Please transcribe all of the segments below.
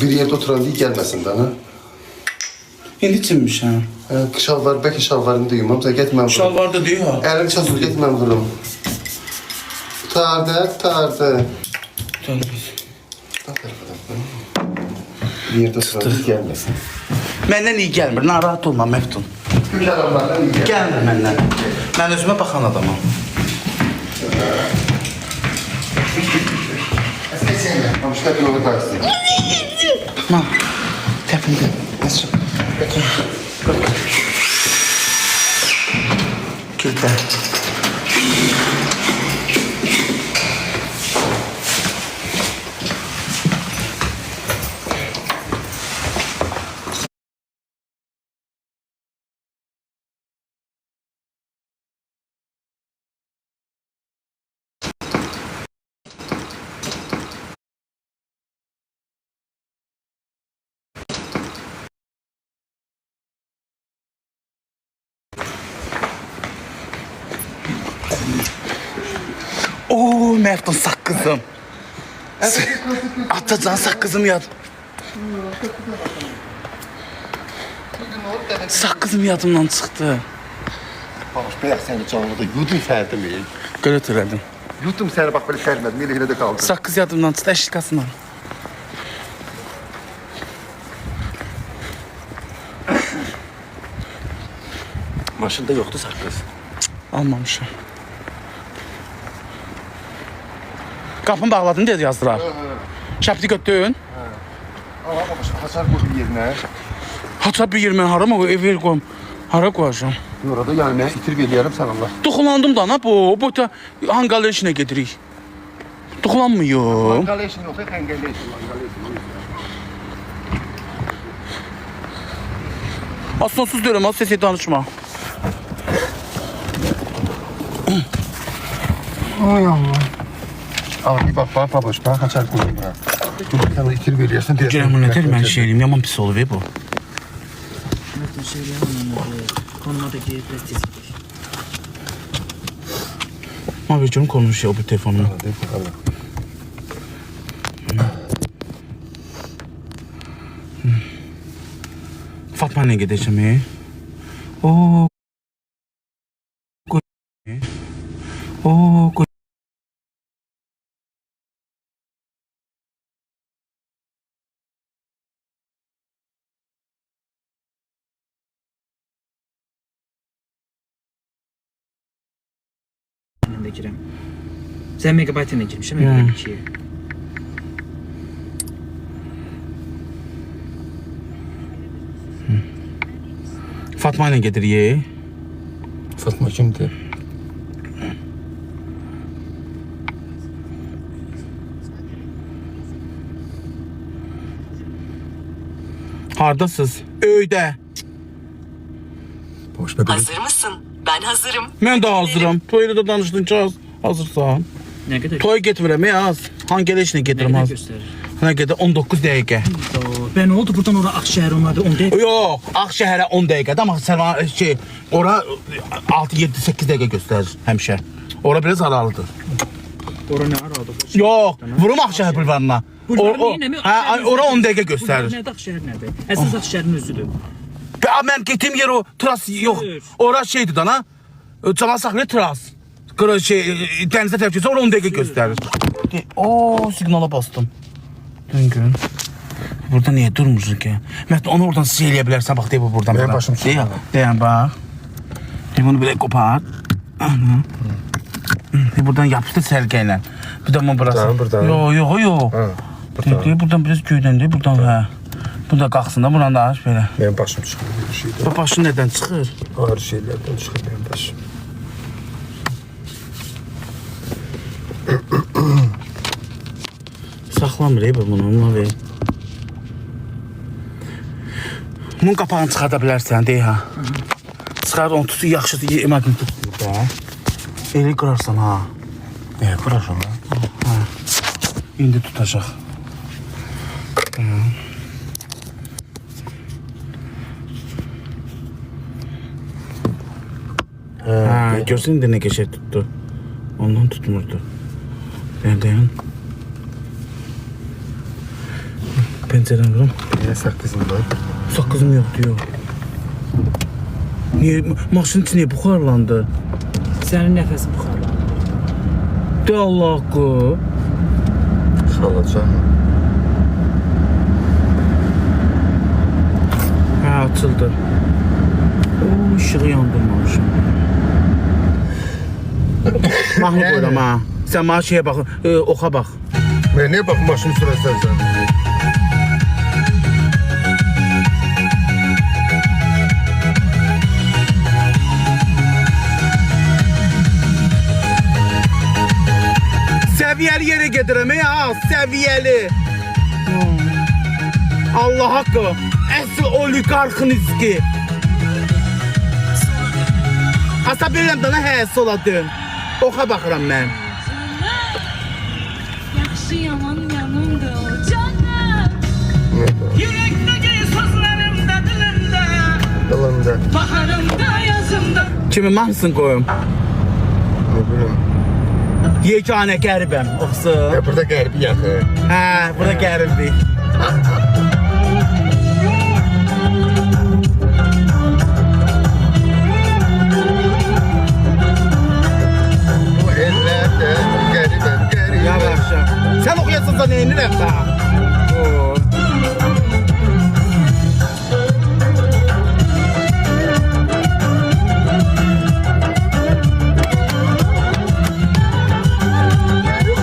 bir yerde oturan değil gelmesin bana. İndi çimmiş ha. Şalvar, belki şalvarını da yumam. Sen gitmem. Şalvar da diyor. Elim çatır gitmem vurum. Tardı. Bir yerde oturan değil gelmesin. Məndən iyi gəlmir, narahat olma Məftun. Güzel adamlardan iyi Gəlmir məndən. Mən özümə baxan adamım. Ştepin onu karşısın. Ma, təpində. Nasıl? Güldə. Oo, Məftun saqqızım. Atacan saqqızım yad. Saqqızım yadımdan çıxdı. Baş, bəyək səni canlıda yudum fərdimi. Qırıt elədim. Yudum səni bax belə sərmədim, elə də qaldı. Saqqız yadımdan çıxdı, əşlikasına. Maşında yoxdur saqqız. Almamışam. Qapını bağladın deyə yazdılar. Şəpti götdün. Ama bax, haçar qoy bir yerinə. Haça bir yermə haram o ev qoyum. Hara qoyacağam? Orada yəni mən itirib eləyərəm sən Allah. Duxulandım da ana bu da hanqal işinə gedirik. Duxulanmıyım. Hanqaleşin yox, hanqaleşin. Az sonsuz deyirəm, az sesi danışma. Ay Allah. Al bir bax, babaş, bax, haçar qoyum bura. Sən onu itirib eləyərsən deyə. Görəm bu nədir? Mən şey eləyim, yaman pis olur bu. Məftun şeyləri onunla da geyib tez Ma bir görüm konuş ya bu telefonumu. Fatma ne gideceğim o o mən də girəm. Sən megabayt ilə girmişəm, mən də 2-yə. Fatma ne gedir Fatma kimdir? Hardasız? Öydə. Boş be. Hazır mısın? Ben hazırım. Mən də hazıram. Toyda da danışdın ki hazırsan. Nə qədər? Toy getmirəm az. Hangi elə işinə gedirəm Nə az. göstərir? Nə qədər 19 dəqiqə. Ben oldu buradan ora Akşehir onlardı 10 dəqiqə. Yox, Ağşəhərə 10 dəqiqədə, amma sən şey, ora 6, 7, 8 dəqiqə göstərir həmişə. Ora biraz aralıdır. Ora nə aradı? Yox, vurum Ağşəhər bulvarına. Hə, ora 10 dəqiqə göstərir. Nədir Akşehir nədir? Əsas Akşehirin özüdür. Mən getdiyim yer o tras yox. Ora şeydir dana. Camal saxlayır tras. Qıra şey dənizə tərəf keçsə ora 10 dəqiqə göstərir. O siqnala bastım. Dün gün. Burada niye durmuşsun ki? Məhd onu oradan sileyə bilərsən. Bax, deyib buradan. Benim başım çıxır. Deyəm, bax. Bunu belə qopar. Buradan yapışdı sərgə ilə. Bir də bunu burası. Buradan. Yox. Buradan biraz göydən deyib, buradan hə. Bu da qalxsın da, buranı da aç belə. Benim başım çıxır bir şeydə. Bu başın nədən çıxır? Ağır şeylərdən çıxır benim başım. Saxlamır bunu, ona ver. Bunun qapağını çıxarda bilərsən, deyək ha. Çıxar, onu tutu, yaxşıdır, imagini tutmuyor da. Elə qırarsan ha. Qırarsan ha? Ha. İndi tutacaq. Ha, görsən indi nə qəşəng tutdu. Ondan tutmurdu. Nereden? Pencereden vurum. Niye sakızın var? Sakızım yok diyor. Niye? Maşının içine buxarlandı. Sənin nəfəsin buxarlanır. De Allah haqqı. Xalacan. Hə, açıldı. O, ışığı yandırmamışım. Mahnı qoyuram ha. Sən bana şeye bax, oxa bax. Ben niye bak maşın sürersen sen? Səviyyəli yerə gedirəm, ha, səviyyəli. Allah haqqı, əsl oligarxın izki. Asa bilirəm dana hə, sola dön. Oxa baxıram mən. Yaxşı yaman yanımda o canım. Yürekdeki sözlerimde dilimde. Yalanında. Baharımda yazımda. Kimi mahnısını qoyum? Ne bileyim. Yeganə qəribəm, oxusun. Ya burada garibi yakı. Hə, burada qəribik. Bu ellerde garibim garibim. Yavaşça. Sən oxuyasın da neyinirəm da? Oo.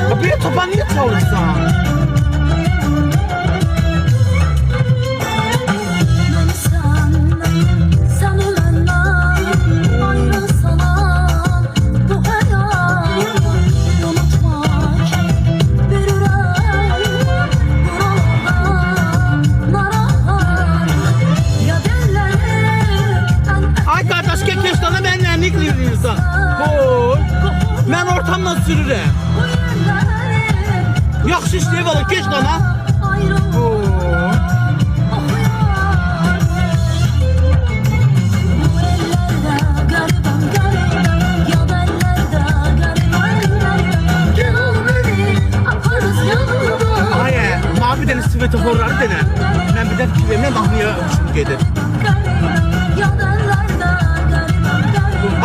Kapıya topan niye çalırsan? Ben sen ölenler ayrılsalar bu hayat unutma ki bir yürek buralarda narahat ya derler Ay qardaş, keç dana mənlə nə qılırsan? Qoy. Mən ortamdan sürürəm. bu yerlerin Yaxşı işləyib alır, keç dana. ayrılık Oo. Ay, mavi dənə svetoforları denə. Mən bir də fikir verimlə mahnıya uçum gedir.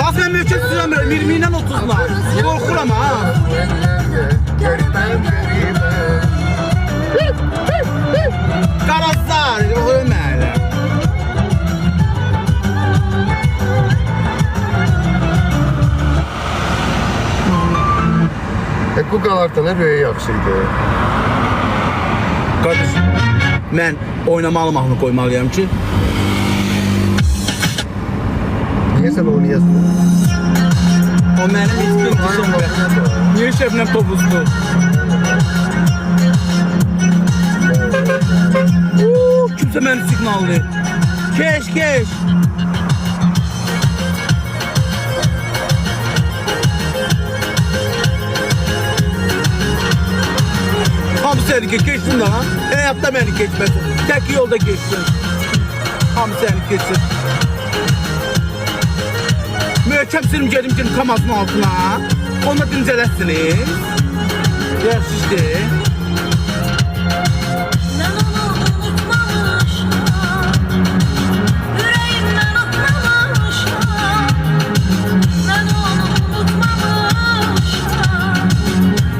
Az mən mövkət sürəmirəm, 20-dən 30'la. Qorxuram ha. Garibim garibim. Qarazlar, ölməli. Kukalardan böyle yaxşıydı. Qardaş, mən oynamalı mahnı qoymalıyam ki, Niye sen onu yazdın? o mənim heç bir qışımdır. Niyə şəbnəm topuzdu? Kimsə məni siqnallayır. Keç, keç. Hamı səni keçsin də ha. Həyatda məni keçməsin. Tək yolda keçsin. Hamı səni keçsin. Möhkəm sürüm gedim kamazın altına. Onunla dincələsiniz. Yaxşı işdir. Ben onu unutmamışım, yüreğimden atmamışım. Ben onu unutmamışım,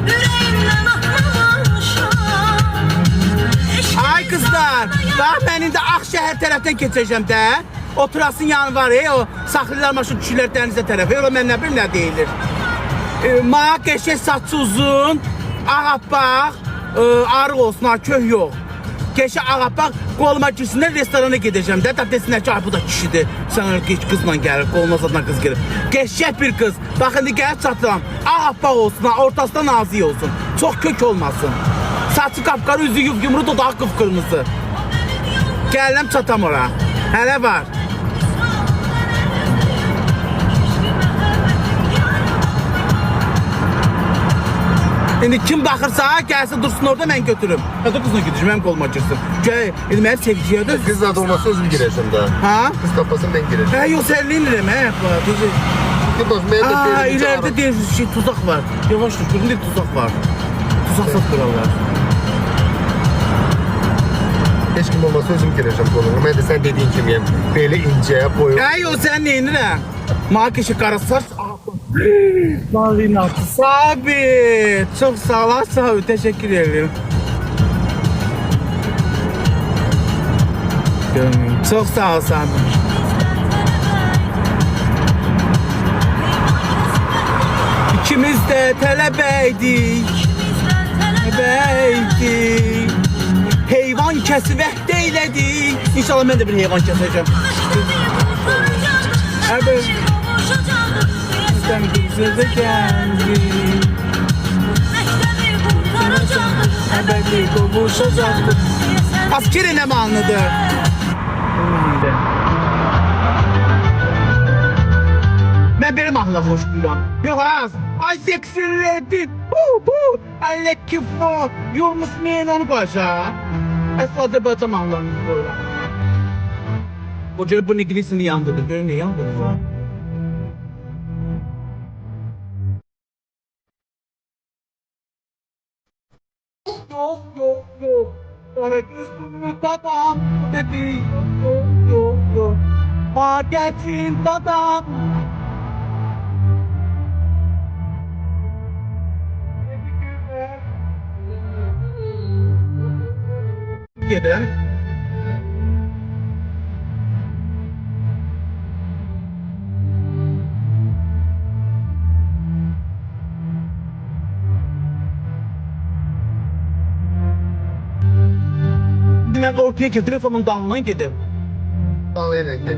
yüreğimden atmamışım. Ay qızlar, bax mən indi Ağşəhər tərəfdən keçəcəm də. O Turasın yanı var, o saxlayırlar maşın kişilər dənizə tərəfə. Yola mən nə bilim nə deyilir. Mağa qəşək saçı uzun, ağappaq, arıq olsun, ha, köh yox. Qəşək ağappaq, qoluma girsinlər, restorana gedəcəm də. Da desinlər ki, ay bu da kişidir. Sən öyle qızla gəlir, qoluna zadına qız gəlir. Qəşək bir qız, bax indi gəlib çatıram. Ağappaq olsun, ha, ortasında nazik olsun. Çox kök olmasın. Saçı qapqarı, üzü yumru, dodağı qıpqırmızı. Gələm çatam ora. Hələ var. İndi kim baxırsa, gəlsin dursun orada, mən götürüm. Hətta qızla gidəcəm, mənim qoluma girsin. Gəl, indi mənim sevgiciyə Kız da olmasa özüm gireceğim daha. Ha? Kız tapasın ben gireceğim. Hə, yox, sərliyinirəm, hə. Ki bak ben de Aa, belimi ileride çağırıp. değil, şey, tuzak var. Yavaş dur, görünür tuzak var. Tuzaksız krallar. Heç kim olmasa özüm girəcəm qoluna. Mən də sən dediyin kimiyəm. Belə incə, boyu. Ay o sən neyinirəm? Mağa keşi qara saç. Malinatı. Sabit. Çok sağ ol Sabit. Teşekkür ederim. Çok sağ ol Sabit. İkimiz de telebeydik. Telebeydik. Heyvan kesivət eylədik. İnşallah mən də bir heyvan kesəcəm. Evet. Sen bize geldi. Ebedi kavuşacaktık. Askeri ne mi anladı? Ben benim ahla hoşluyorum. Yok az. Ay seksilledin. Bu. I like you for. Yolmuş neyin onu başa. Esfada batam ahlanız böyle. Hoca bu neglisini yandırdı. Böyle ne yandırdı? Yok. Evet, üstümü dadam dedi. Yok. Marketin dadam. Gidelim. Ben ortaya ki telefonun damına gidip. Ağlayana gel.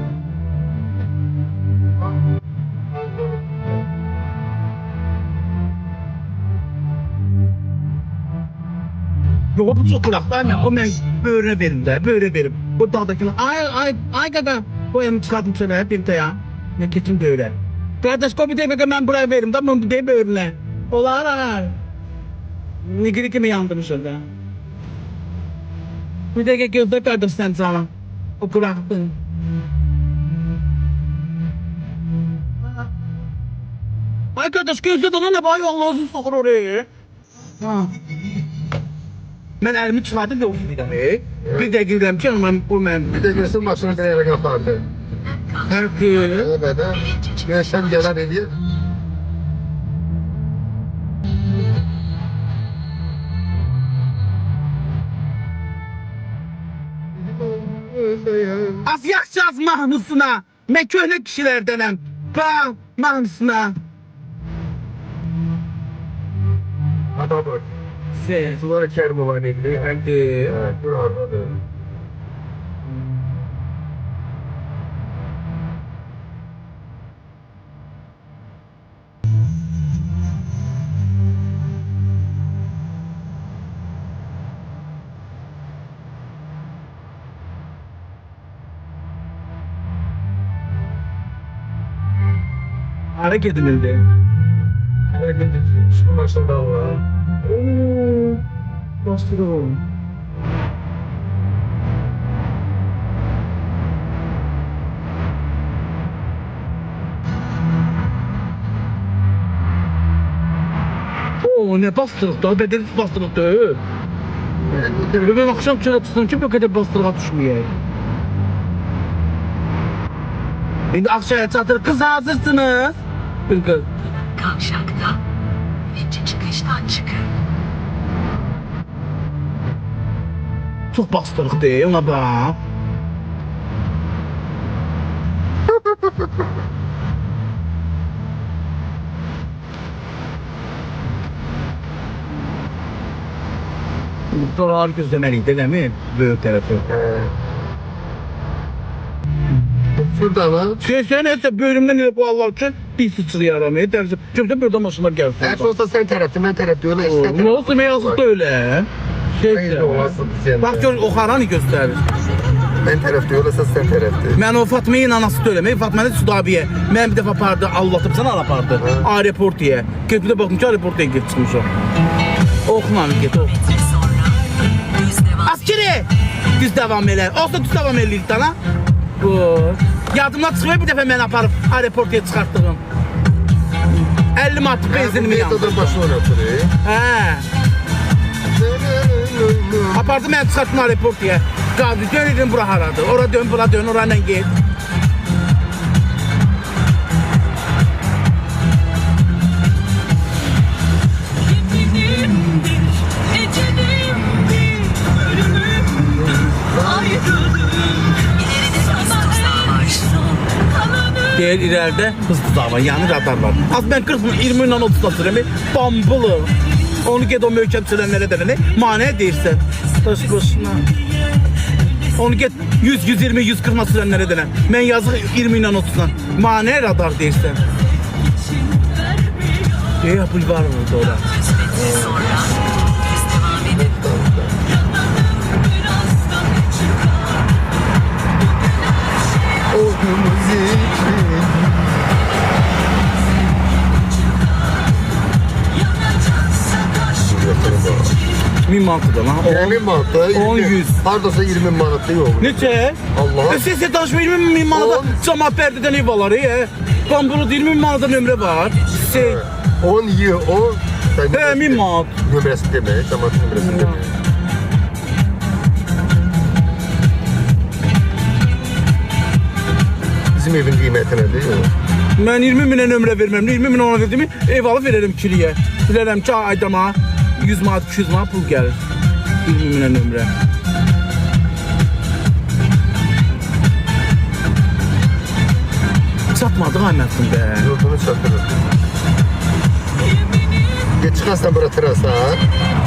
Yok bu çok kulaklar ne? O ben böyle verim de, böyle verim. Bu dağdakini ay kadar koyalım çıkardım sana hep birlikte ya. Ne kesin böyle. Kardeş kopi demek ki ben buraya verim da bunu de böyle. Olar. Ne gerek ki mi yandım şurada? Bir de gözde kardeş sen sana. O bıraktın. Ay kardeş gözde de ne bay Allah'ın sokur oraya. Ha. Ben elimi çıxardım da oxuyuram. Bir də girəm ki, bu mən... Bir də görsün maşını bir eve qapardı. Hər şey. Evet, Güneşten gelen hediye. Az yaxşı az mahnısına. Mən köhnə kişilərdənəm. Bax, mahnısına. Hata bak. Şey. Suları kermi var neydi? Hadi. Evet, dur orada. Hareket edildi. Evet, şu maşında var. Oo. Bastırıyorum. Oo, ne bastırıq da, bedeli bastırıq da. Ben akşam çöre tuttum ki bu kadar bastırığa düşmeyeyim. Şimdi akşaya çatır kız hazırsınız. Bir kız. Kavşakta. Birinci çıkıştan çıkın. Çok bastırıq değil ona bak. Buralar gözlemeliydi değil mi? Büyük tarafı. Şurada lan. Sen neyse bölümden ile bu Allah için bir sıçrıyor aramaya dersin. Çünkü buradan başına gelsin. Her şey olsa sen tarafta, ben tarafta öyle işte. Ne olsun meyazlık da öyle. Hayır olasın sen. Bak gör o haranı gösterir. Ben tarafta öyle sen tarafta. Mən o Fatma'nın anası da öyle. Fatma da Sudabiye. Mən bir defa apardı, Allah'tım sana alapardı. Aeroport diye. Git bir de bakın ki aeroport diye git çıkmış o. Oxuma git o. Metre sonra düz devam. Askeri! Düz devam elə. Olsa düz devam eləyirik dana. Bu. Yadımdan çıxmıyor bir dəfə mən aparıb aeroportaya çıxartdığım. 50 manat benzinimi Ben yandım. başına oturuyor. Hə. Apardı mən çıxartdım aeroport diye. Qaldı dön dedim bura haradır. Ora dön, bura dön, orayla git. Yeminimdir, ecelimdir, ölümümdür, ayrılığım. İleride hız tuzağı var. Deyir ileride hız tuzağı var, yani radar var. Az ben 40 20 ilə 30 süremi bambulu. Onu get o möhkəm sürənlərə dənəni manə deyirsən. Daş başına. Onu get 100, 120, 140 sürənlərə dənən. Mən yazıq 20 ilə 30'dan. Manə radar deyirsən. Deyə bulvar orada ora. Metre sonra düz devam edin. Oğlumuz için. 1000 manatdır lan. 20 manatda. 10, 100. Hardasa 20 manatda yok. Neçə? Allah. Siz danışma 20 bin manata 10. cama pərdədən ev alar. Bambulu 20 bin manata nömrə var. Şey, 10 yıl, 10. 1000 manat. Nömrəsi demək, cəmaat nömrəsi demək. Bizim evin qiyməti nədir? Mən 20 minə nömrə verməm. 20 min ona verdimi ev alıb verərəm kiliyə. Bilərəm ki aydama 100 manat, 200 manat pul gəlir. 20 minə nömrə. Çatmadı qaymətin be. Yolunu çatırır. Çıxarsan bura terasa,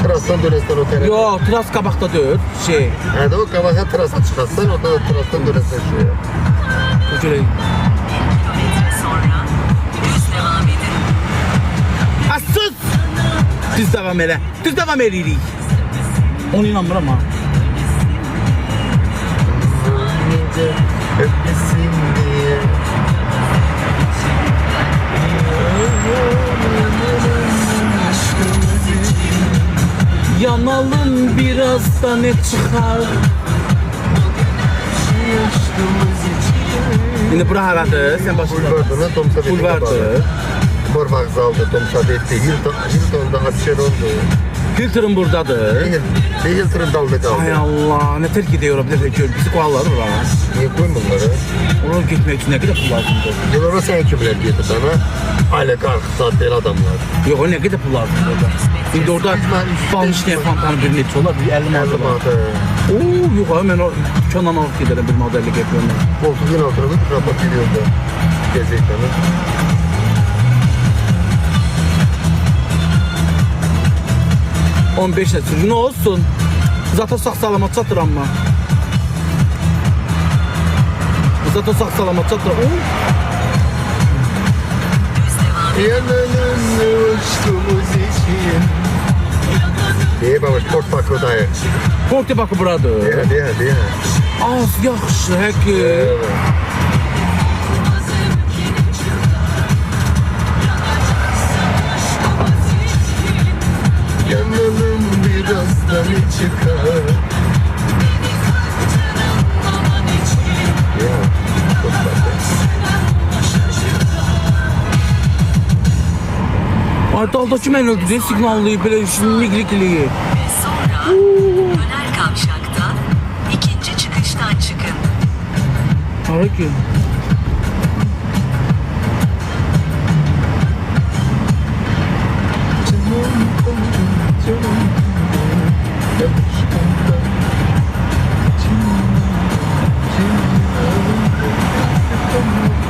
terasdan dönəsən o tərəfə. Yox, tras qabaqda deyil. Şey, Hə də o qabağa terasa çıxarsan, orada da terasdan dönəsən şuraya. bu görə. Metre sonra düz devam edin. Sus! Düz devam elə. Düz devam eləyirik. Onu inanmıram ha. Gece öpesin diye. Yanalım biraz da ne çıkar. Şimdi bura haradır? Sen başında. Bulvarda, Tomsa Bulvardır. Mor vağzaldı, Tomsa Betti, Hilton'da Hapşeron'du. Hilton buradadır. Hilton'un dalda kaldı. Ay Allah, ne terk ediyor olabilir ki bizi kovalar bura. Niye koyun bunları? Oraya gitmek için ne kadar pul lazımdır? Yıllara sen kimler girdi sana? Aile karkısa değil adamlar. Yok o ne kadar pul lazım orada. Şimdi orada bal işleyen fantanı bir neçə olar? Bir 50 50 manat var. manata. Oo yok ha, ben o dükkandan alıp giderim bir modellik yapıyorum. Koltuğun altına da rapat gidiyordu. Gezekten. 15 ne olsun? Zaten sağ salamat çatır ama. Zaten sağ salamat çatır. Yanının uçtuğumuz için. Diye baba sport pakro dayı. Korktu bakı buradır. Diye. Az yaxşı, həqiqi. Evet. Yanalım birazdan çıkar. Ya, çok tatlı. Ay daldakı mən öldürüyor, siqnallayıb belə miglikliyi. Ve sonra döner kavşakta ikinci çıkıştan çıkın. Hara ki?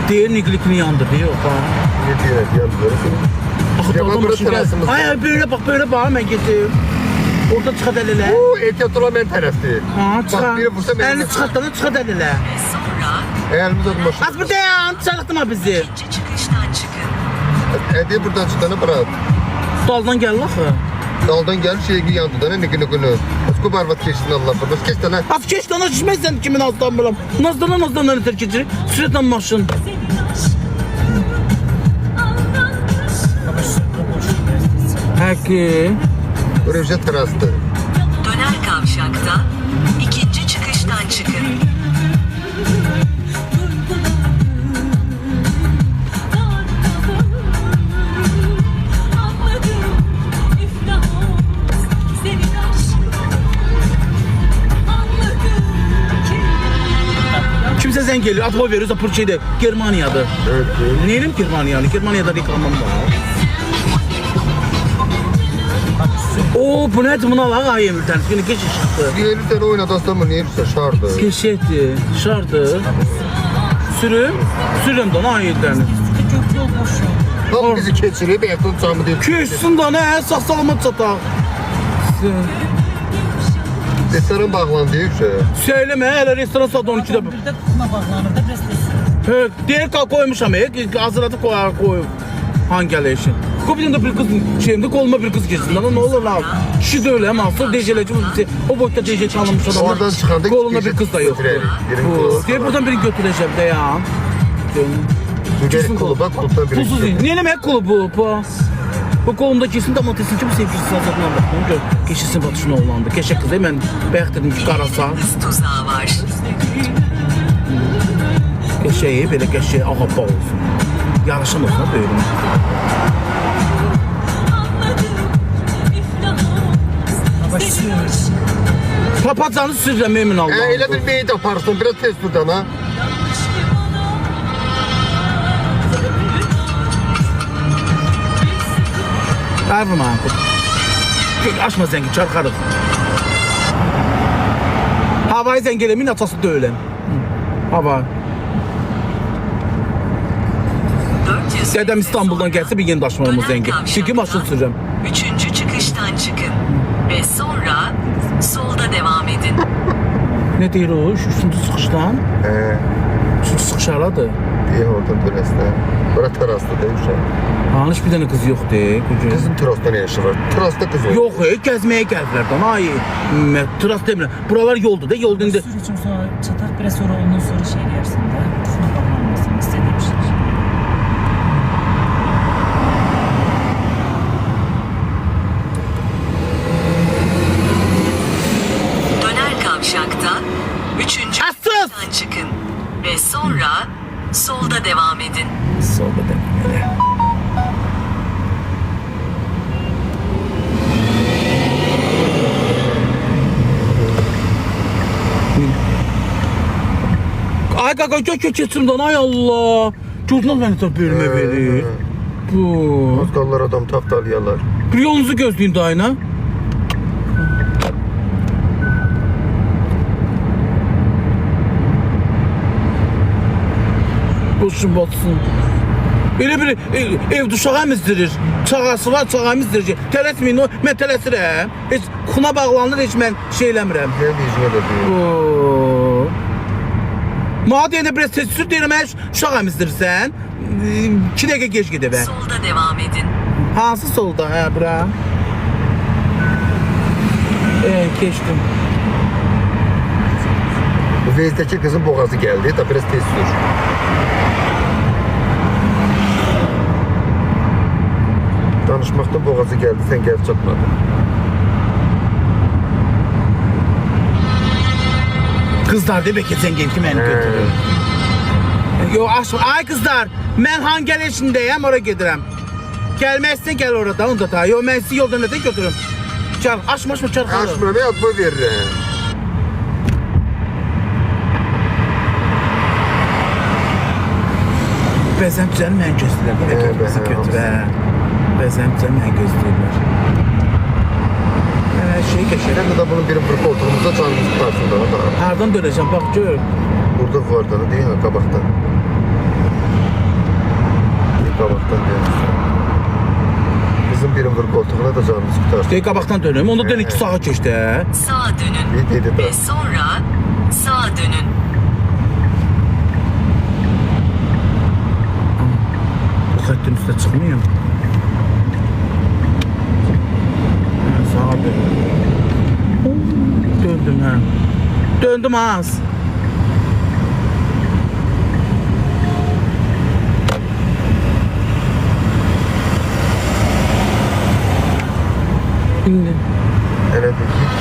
Deyir miglikini yandırdı, yox ha. Ne diyor yanları? Axı Ya daldan bura maşın gəl. terasımız. Ay böyle bak mən getim. Orada çıxad əlilə. Oo, ehtiyat olan ben tərəfdir. Ha, çıxad. Bak biri vursa benim. Əlini çıxaddan çıxad əlilə. Ve sonra Elimiz adım başına. Az buradan, çarıqdırma bizi. ikinci çıkıştan çıkın. Hediye buradan çıkanı bırak. Daldan gəl axı. Daldan gel şeyi yandı da ne günü. Asko barbat geçtin Allah barbat. Geç tane. Az keç dana düşməzsən kimin altdan buram. Nazdan ötür keçir. Sürətlə maşın. Həqiqi. Örümce terastı. Döner kavşakta ikinci çıkıştan çıkın. Bizə zəng gəlir, atma veriyoruz, apır şeydə, Germaniyadır. Evet. Neyim Germaniyanı? Germaniyada reklamım var. Oo, bu nədir? Buna bax, ay Emil'dən. Günü geç çıxdı. Diğeri sen oynadı aslında niye bir şardı? Keşetti, şardı. Sürüm? Sürüm də, ay Emil'dən. Köprü olmuş. Tam bizi keçirip yakın camı diye. Köşsün də, nə? Sağ salamat çataq. Restoran bağlandı yüksek. Söyləmə, hələ restoran saat 12-də. Bir de kutuna bağlanır da biraz da Hə, deyir ki, koymuşam, hazırladı koyup. Hangi işin? Kopyada da bir kız şeyimde koluma bir kız girsin. Lan ne olur lan? Kişi de öyle ama sonra DJ'leci o boyutta DJ çalınmış adamlar. Oradan çıkanda koluna DJ bir kız da yok. götürelim. Diye buradan birini götüreceğim de ya. Mügerek kulüba kulüpten biri. Pulsuz değil. Niye demek kulübü bu? Bu kolumda kesin de matesini kim sevgilisi azadından baktım. Gör, keşisin batışına oğlandı. Keşek kız değil ben bayaq dedim ki karasa. Hız tuzağı var. Keşeği böyle keşeği ağabba olsun. Yarışın olsun böyüm. Papacanı sürürəm emin Allah'ım. Elə bir meyit aparsın biraz tez buradan ha. Vermem abi. Açma zəngi, çarxarıq. Havayı zəng eləmin atası döyülən. Hava. 400 Dedem İstanbul'dan gelse bir yeni taşımamız zəngi. Çünkü maşın sürürəm. 3. çıkıştan çıkın. Ve sonra solda devam edin. Ne deyir o? Üçüncü çıxışdan? Üçüncü çıxış haradır? Diye oradan dönesine. Bura terasta da yüksek. Ha, hiç bir tane kız yoxdur. Kızın terasta ne işi var? Terasta kız olur. Yox, gəzməyə gəliblər də. Ay, turast demirəm. Buralar yoldur da, yolda indi. sür için sonra çatar biraz sonra ondan sonra şey yersin de kutuna bağlanmasın istediğim şey. Döner kavşakta 3. Asıl! çıkıştan çıkın. Ve sonra solda devam edin. Solda demirəm. Ay qaqa gök keçimdən ay Allah. Gördünüz məni də bölmə verir. Bu. Azgallar adam tapdalayalar. Bir yolunuzu gözləyin dayına. Boşun batsın. Elə bir ev duşağı emizdirir. Çağası var, çağı emizdirir. Tələsməyin o, mən tələsirəm. Heç xuna bağlanır, heç mən şey eləmirəm. Ne diyeceğine de diyor. Oo. Mənə deyəndə biraz tez sür deyirəm, mən uşaq əmizdirirsən. 2 dəqiqə geç gedib. Solda devam edin. Hansı solda? Hə, bura. Keçdim. Bu Vez'deki kızın boğazı geldi. Da biraz tez sür. Danışmaktan boğazı geldi. Sen gelip çatmadın. Kızlar de belki zengin ki məni götürür. Yo, aşkım. Ay kızlar, mən hangi işindəyəm, oraya gedirəm. Gəlməzsə gəl orada, onda da. Yo, mən sizi yolda nədən götürürüm. Gəl, açma, çarxalı. Açmıram ya, atma veririm. Bəzən düzəni mən gözləyirlər. Hə, Bizi bəzən götürər. Bəzən düzəni mən gözləyirlər. Hər şey geçer. Sen de bunun benim bir koltuğumuzda canımızı tutarsın da. Hardan döneceğim, bak gör. Burada var da değil mi? Kabaktan. Kabaktan diyorsun. Bizim birim bir koltuğuna da canımızı tutarsın. Dey qabaqdan dönüm, onda dön 2 sağa keçdi. Sağa dönün. İyi dedi Ve de. sonra sağa dönün. Bu xəttin üstə çıxmayım. Sağa dönüm. Döndüm, hə. Döndüm az. İndi. Hele de git.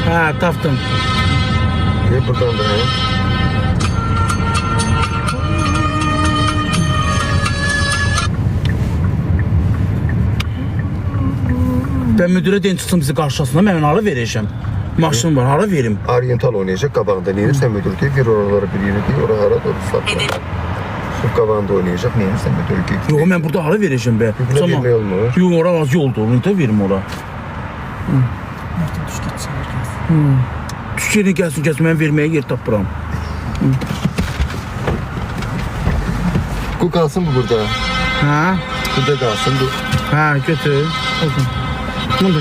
Hə, tapdım. Gel buradan da. He. Ben müdürə deyin çıxsın bizi qarşısına, mən ona verəcəm. Maşın var, hara verim? Oriental oynayacak qabağında. Neyirsən müdür deyib, ver oralara bir yeri deyib, ora hara doğru satma. Sırf qabağında oynayacak, neyirsən müdür deyib. Yox, mən burada hara verəcəm be? Buna vermək olmur. Yox, ora az yoldur, onu da verim ora. Artıq düş get çağır gəlsin. Düş yerinə gəlsin, mən verməyə yer tapıram. Bu qalsın bu burada. Hə? Burada qalsın bu. Hə, götür. Bunu da.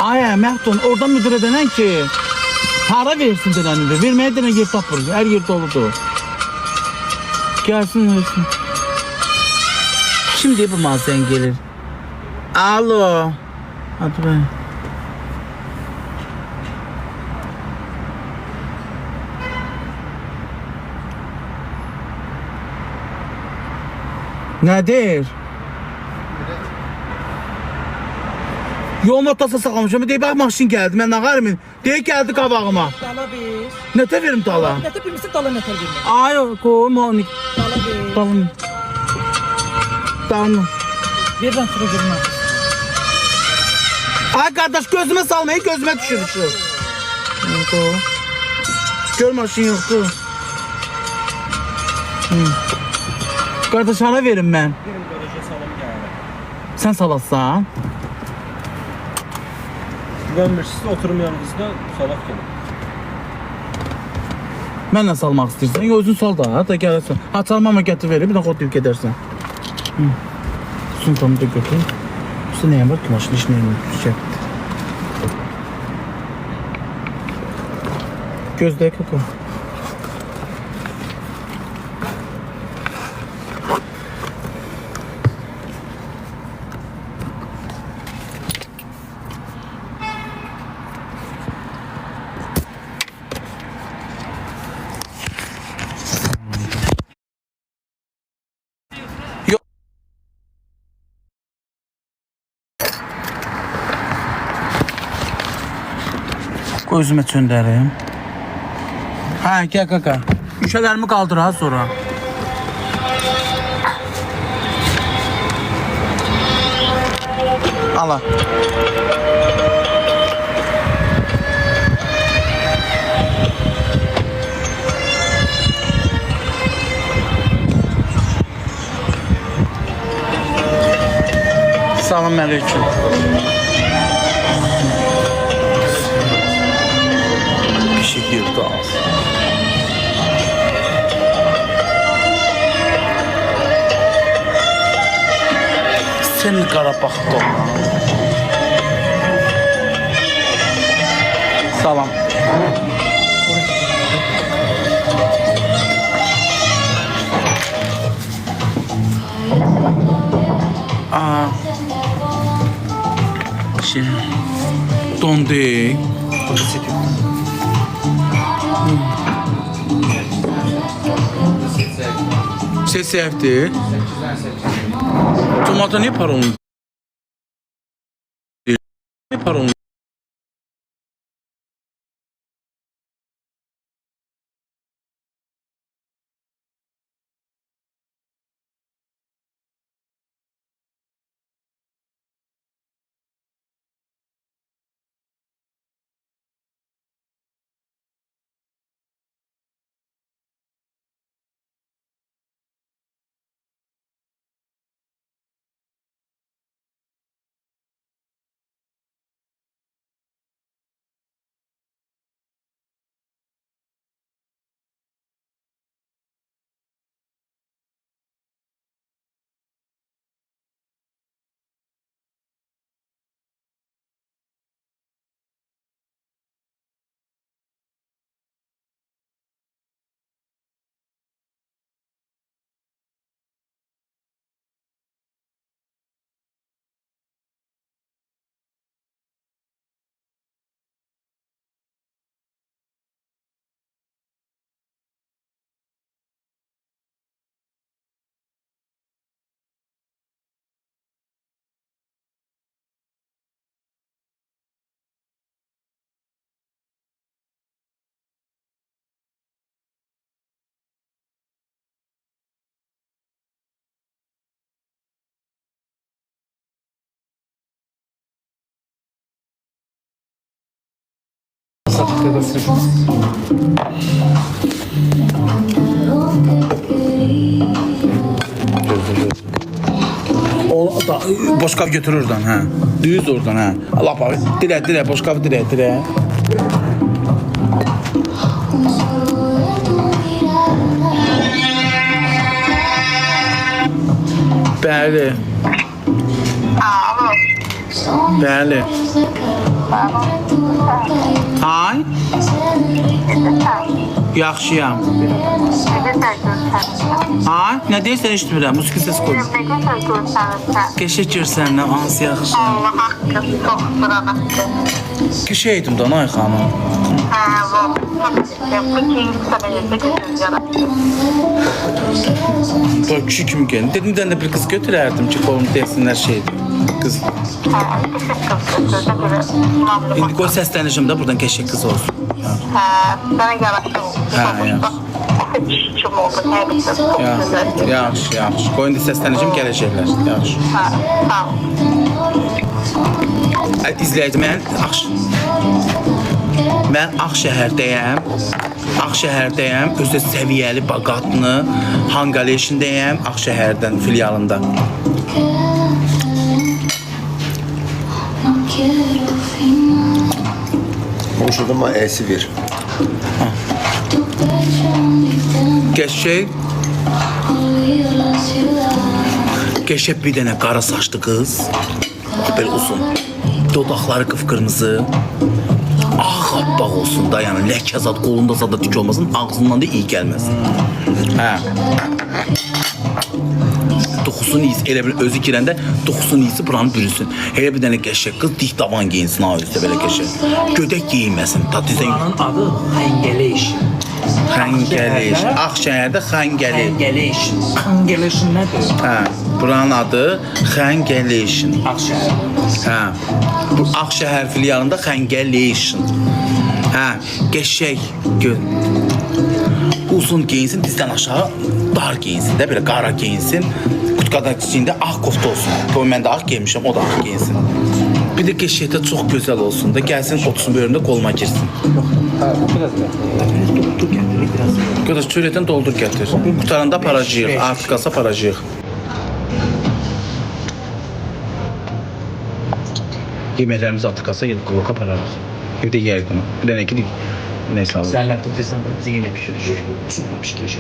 Ay, Məhdun, oradan müdür edənən ki, hara versin denənini, verməyə denən yer tapır, hər yer doludur. Gəlsin, versin. Şimdi bu mazən gelir. Alo. Hadi be. Nədir? Yolun ortasına saxlamışam. Deyib, bax, maşın gəldi. Mən nağarım. Deyib, gəldi qabağıma. Dala ver. Nətə verim dala? Nətə bilmirsən dala nətər vermək. Ay, qoyum onu. Dala ver. Dalın. Dalın. Verirəm sıra görünə. Ay, qardaş, gözümə salmayı, gözümə düşürüşür. Gör maşın yoxdur. Qardaş, hara verim mən? Verin garaja salam gəlir. Sən salatsan. Güvənmirsiniz, oturmayanınızda salaq gəlir. Mənlə salmaq istəyirsən, yox, özün sal da, hətta gələrsən. Açalmama gətir verir, bir də xod gedərsən. Suntamı da götür. Usta nəyəm var ki, maşın işinə düşəcək. Gözlə, kaka. Gözümə çöndərim. Hə, gəl qaka. Şüşələrimi qaldır ha sonra. Ala. Salam aleyküm. Şehirde az. Sen Qarabağda ol. Salam. Aa. Şey. Donde? CCF'dir. Tomata niye paranı? Niye paranı? O da boşqab götürür oradan, hə. Düz oradan, hə. Allah abi, dirə, boşqabı dirə. Bəli. Bəli. Ay. Yaxşıyam. Ay, nə deyirsən eşitmirəm, musiqi səs qoy. Keşək görsəndən, hansı yaxşı. Keşəydim da, Nay xanım. Böyle kişi kimi gelin. Dedim de bir kız götürerdim ki kolum desinler şeydi. Kız. İndi koy səslənişim də buradan keşək kız olsun. Sana yaratdım. Hə, yaxşı. Qoy indi səslənişim gələcəklər. Yaxşı. Sağ ol. İzləyici, mən Ağşəhərdəyəm, özü səviyyəli Baqatını, Hangaleşindəyəm, Ağşəhərdən filialında. Konuşurdum ama E'si ver. Geçək bir dənə qara saçlı qız, belə uzun, dodaqları qıpqırmızı, ağappaq olsun da, yəni ləkəzat, qolunda zada tük olmasın, ağzından da iyi gəlməsin. Hə. Dokusun iyisi, elə bir özü girəndə dokusun iyisi buranı bürüsün. Elə bir dənə qəşək qız dik davan giyinsin, ha özdə belə qəşək. Gödək giyinməsin, tatizən. Buranın adı Xəngələş. Xəngələş, Ağşəhərdə Xəngələş. Xəngələşin nədir? Hə, buranın adı Xəngələşin. Ağşəhər. Hə, bu Ağşəhər filialında Xəngələşin. Hə, qəşək gör. Uzun giyinsin, dizdən aşağı dar giyinsin də, belə qara giyinsin. Qutqadan içində ağ kofta olsun. Qoy mən də ağ giymişəm, o da ağ giyinsin. Bir də qəşəkdə çox gözəl olsun da, gəlsin otursun bölümdə qoluma girsin. Qardaş, çörəkdən doldur gətir. Qutaranda paracıyıq, artıq qalsa paracıyıq. Yeməklərimiz artıq qalsa yedib qulluqa pararıq. Evdə yeyək bunu. Bir dənə ki, neysə alır. Sən laptop desən, bizi yenə pişirir. Pişirir.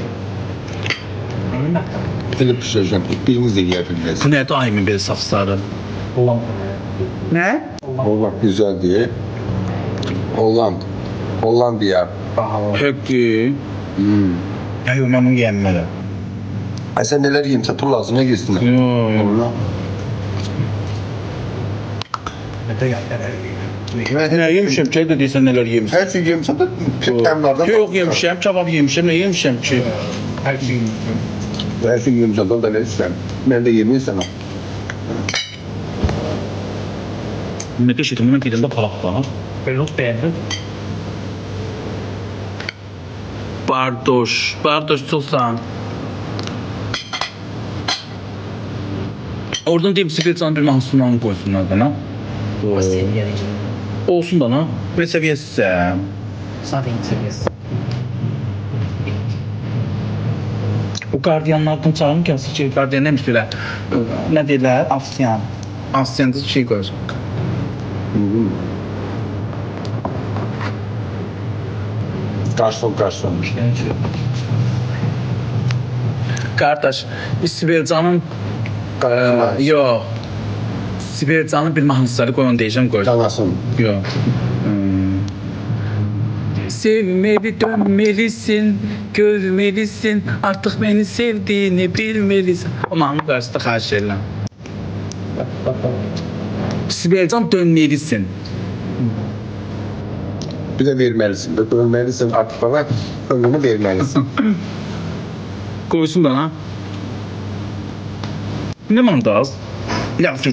Bir de pişireceğim. Biriniz de yiyebilirsiniz. Bu nədir ayımın belə saf-sarı? Nə? Holland güzel diye. Hollandiya. Hökkü. Ya yok, mən bunu yiyəmmərəm. Ay sen neler yiyeyim? Satır ağzına girsin. Yok. Nə yemişəm ki, də deyirsən nələr yemişəm. Her şey yiyeyim. Satır kremlerden. Yox yemişəm, kebab yemişəm, nə yemişəm ki? Her şey yiyeyim. Satır da ne istem. Ben de yemeği sana. Nə qəşəkdir, mən gedəndə palaq var. Belə bəyəndim. Bardoş çoxsan. Oradan deyim, siqaretçanın bir mahsullarını qoysunlar da, nə? O səviyyəli. Olsun da, nə? Və səviyyəsizsə. Sadəcə səviyyəsi. O qardiyanlardan çağırın ki, qardiyan nəmiş belə, nə deyirlər? Asiyan. Asiyanda şey qoyacaq. Garson. Qardaş, Sibelcanın... Yox. Sibelcanın bir mahnısları qoyun deyəcəm, qoy. Canasın. Yox. Sevmeli dönmelisin, görmelisin, artıq beni sevdiğini bilmelisin. O mahnı qarşısında xahiş edirəm. Sibelcan dönmelisin. Bir de vermelisin. Vermelisin. Artık bana ömrünü vermelisin. Qoysun da, ha? Ne mandaz? Yaxşı,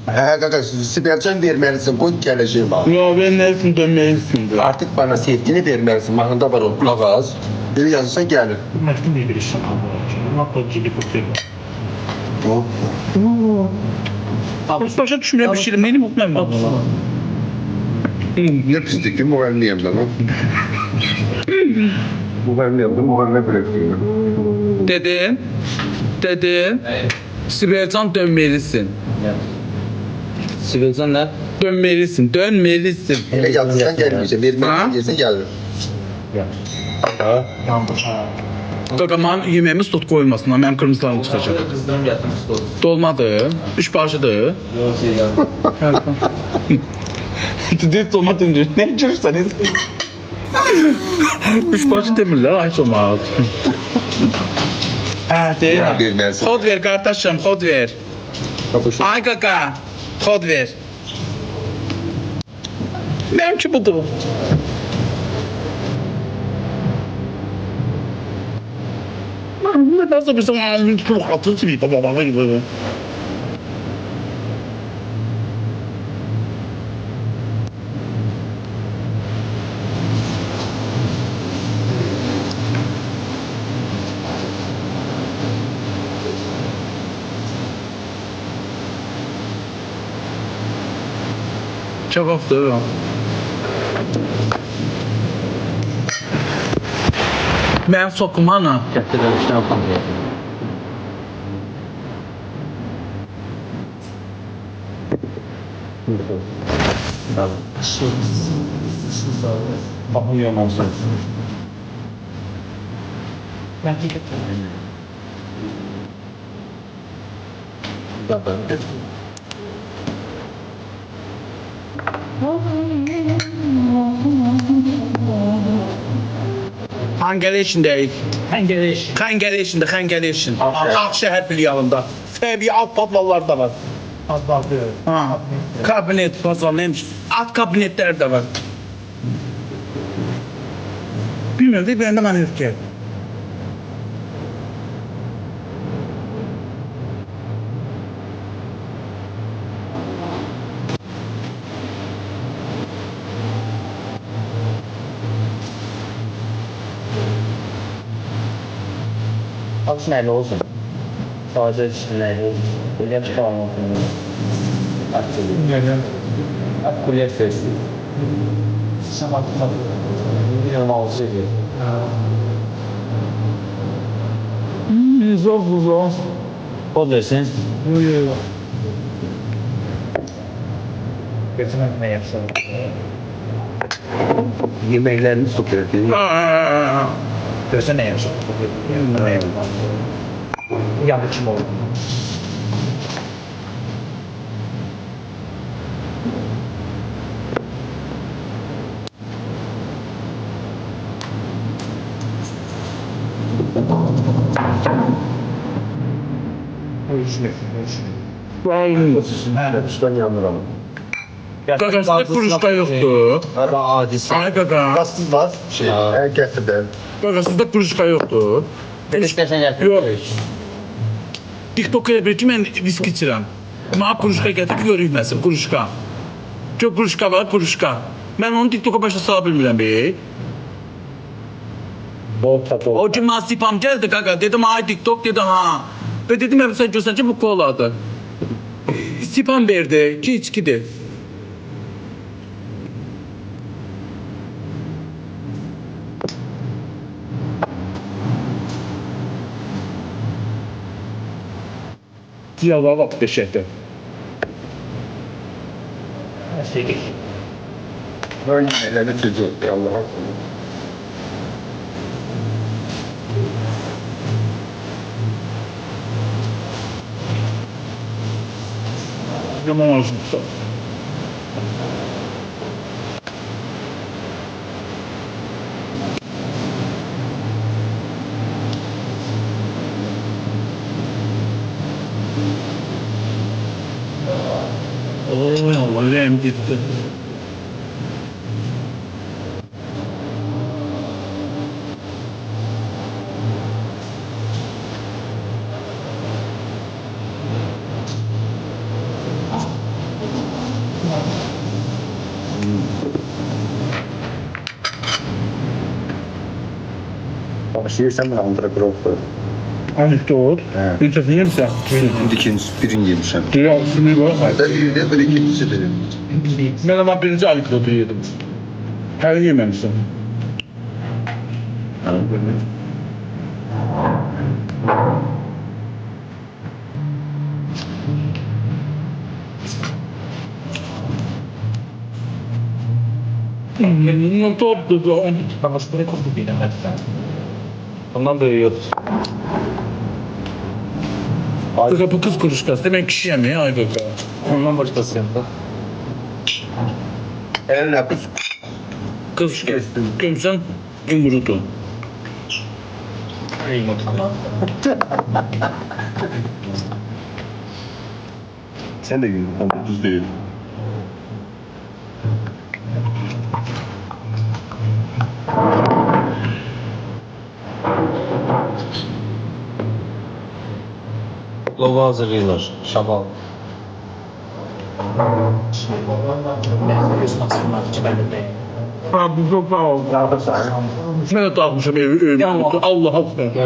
He kardeş, Sibelcan vermelisin. Bu geleceği var. Ya ben neresin dönmelisin diyor. Artık bana sevgini vermelisin. Mahında var o kulak ağız. Bir yazırsan gelir. Məktub bir işim var. Laptop gibi kurtuyor. Başa düşmürəm bir şeyim, neyini mutluyum ben? Ne pislik ki müğenniyim ben. Müğenniyim de müğenni bırakıyorum. Dedin. Sibelcan dönmelisin. Sibelcan ne? Dönmelisin. Hele yatırsan gelmeyecek. Bir Ha? mekan gelsin gelir. Qaqaman yemeğimiz tut koyulmasından mənim kırmızılarım çıxacaq. Kızlarım yatmış oldu. Dolmadır, üç parçadır. Yok şey ya. Dedi dolma döndür. Ne görürseniz. Üç parça demirlər, ay olmaz. Deyirəm. Bilmez. Kod ver kardeşim, kod ver. Ay kaka, kod ver. Benimki budur. Ne nasıl bir zaman çok atıl gibi baba gibi. Cevaptır. Ben sokumana. Kätte dönüşten yapalım. Bakmıyorum olsun. Ben gidip Hangele içindeyik. Hengeleş. Hangele içinde, Hangele için. Akşehir filialında. Tabii alt patvalar da var. Az bakıyorum. Ha. Kabinet falan neymiş? Alt kabinetler de var. Bilmiyorum değil, ben de bana ülke. Aksi neyle olsun? Sadece neyle olsun? Öyle bir tamam olsun. Akkulye. Akkulye festi. Sen baktın. Bilmiyorum ağzı diyor. Zor bu zor. Kod versin. Yok. Götürmek ne yapsın? Yemeklerini sokuyor. Götür ne yapsın? Ne yapsın? Yanlışım oldu. Üstten yandır ama. Kakasında kuruşka yoktu. Ay kaka. Gazsız var. Getirdim. Kakasında kuruşka yoktu. İstersen gel. Yok. TikTok'a bir ki mən viski içirəm. Mənə kuruşka gətir ki, görünməsin, kuruşka. Çok kuruşka var, kuruşka. Mən onu TikTok'a başa sala bilmirəm be. O gün mən sipam gəldi qaqa, dedim ay TikTok, dedi ha. Və dedim sən görsən ki, bu koladır. Sipam verdi ki, içkidir. Diyaloğa bak beşəkdə. Şey. Böyle ellerini tutuyor. Allah'a Yaman olsun. Oy Allah, ürəyim getdi. Başlıyorsan ben andıra bırakıyorum. Anekdot. Üçüncü yersen. Birinci yemişəm. Diyor, şimdi bu. Birinde bir ikincisi dedim. Ben ama birinci anekdotu yedim. Her yememişsin. Toplu bu. Ondan böyle yiyoruz. Kaka bu kız kırışkası. Demek kişi yemeği ay kaka. Ondan başkası yanında. Eline yapış. Kız kimsen yumrutu. Sen de yiyin. Ben tuz değil. Lova hazırlıyorlar. Şabal. Abi çok sağ ol. Ben de dağıtmışım evi. Allah affet.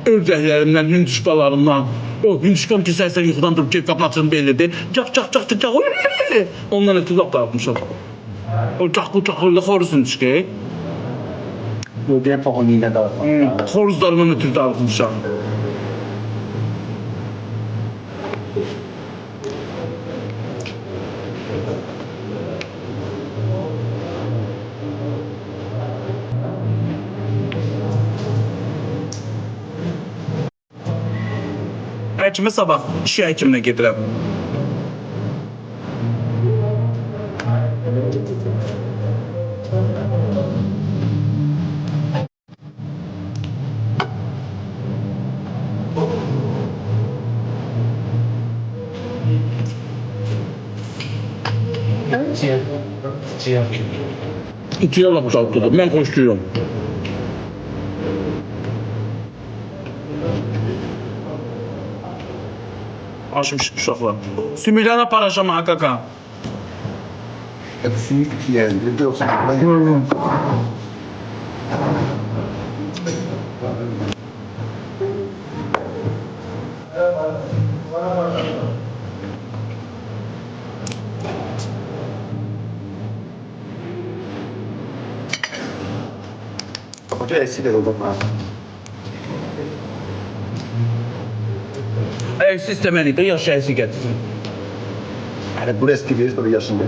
Ördəklərimdən, hündüşbalarımdan, o hündüşkam kesersen yuxudan durub keyif qaplatını belirdi. Caq. Ondan ötürü lap dağıtmışam. O caqlı xoruz hündüşkə. Bu diye pakon yine de. Xoruzlarından ötürü dağıtmışam. Həkimə sabah işə həkiminə gedirəm. İkiye laf çaldı. Ben koşturuyorum. Aşmış uşaqlar. Sümükdən aparacam ha kaka. Hepsini yendi. Yoksa ben Hoca eskiler oldum ha. Ev sistemini de yaşayası getirsin. Yani bu eski bir soru yaşında.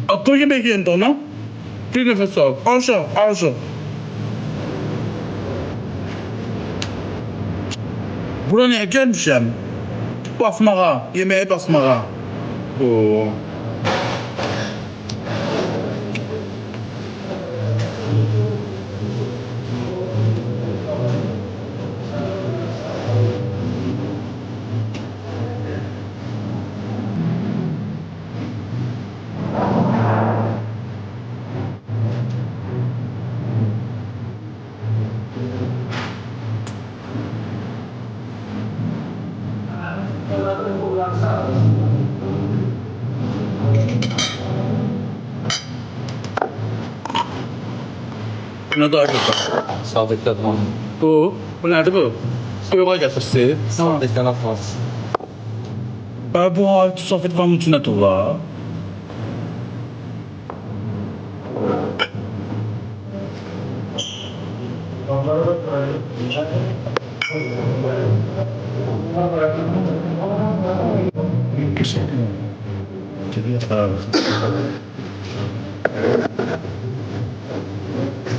Atı yemek yendi ona. Bir nefes al. Aşağı. Bura niye gelmişim? Basmağa, yemeğe basmağa. Oo. Ne daha güzel. Sağlıklı atmam. Bu nerede bu? Yoga getirsin. Sağlıklı atmaz. Ben bu hafta sohbet var içine tuğla.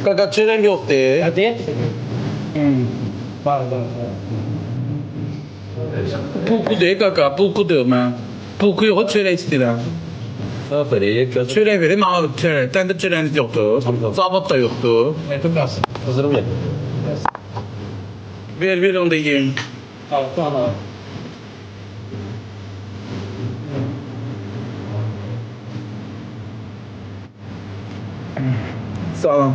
Kaka çelen yok de. Hadi. Pulku de kaka, pulku diyorum ben. Pulku yok, çörek istedim. Aferin. Göz. Çörek vereyim, al çörek. Tende çöreğiniz yoktu. Zabıt da yoktu. Hazırım ya. Ver onu da yiyeyim. Al. Salam.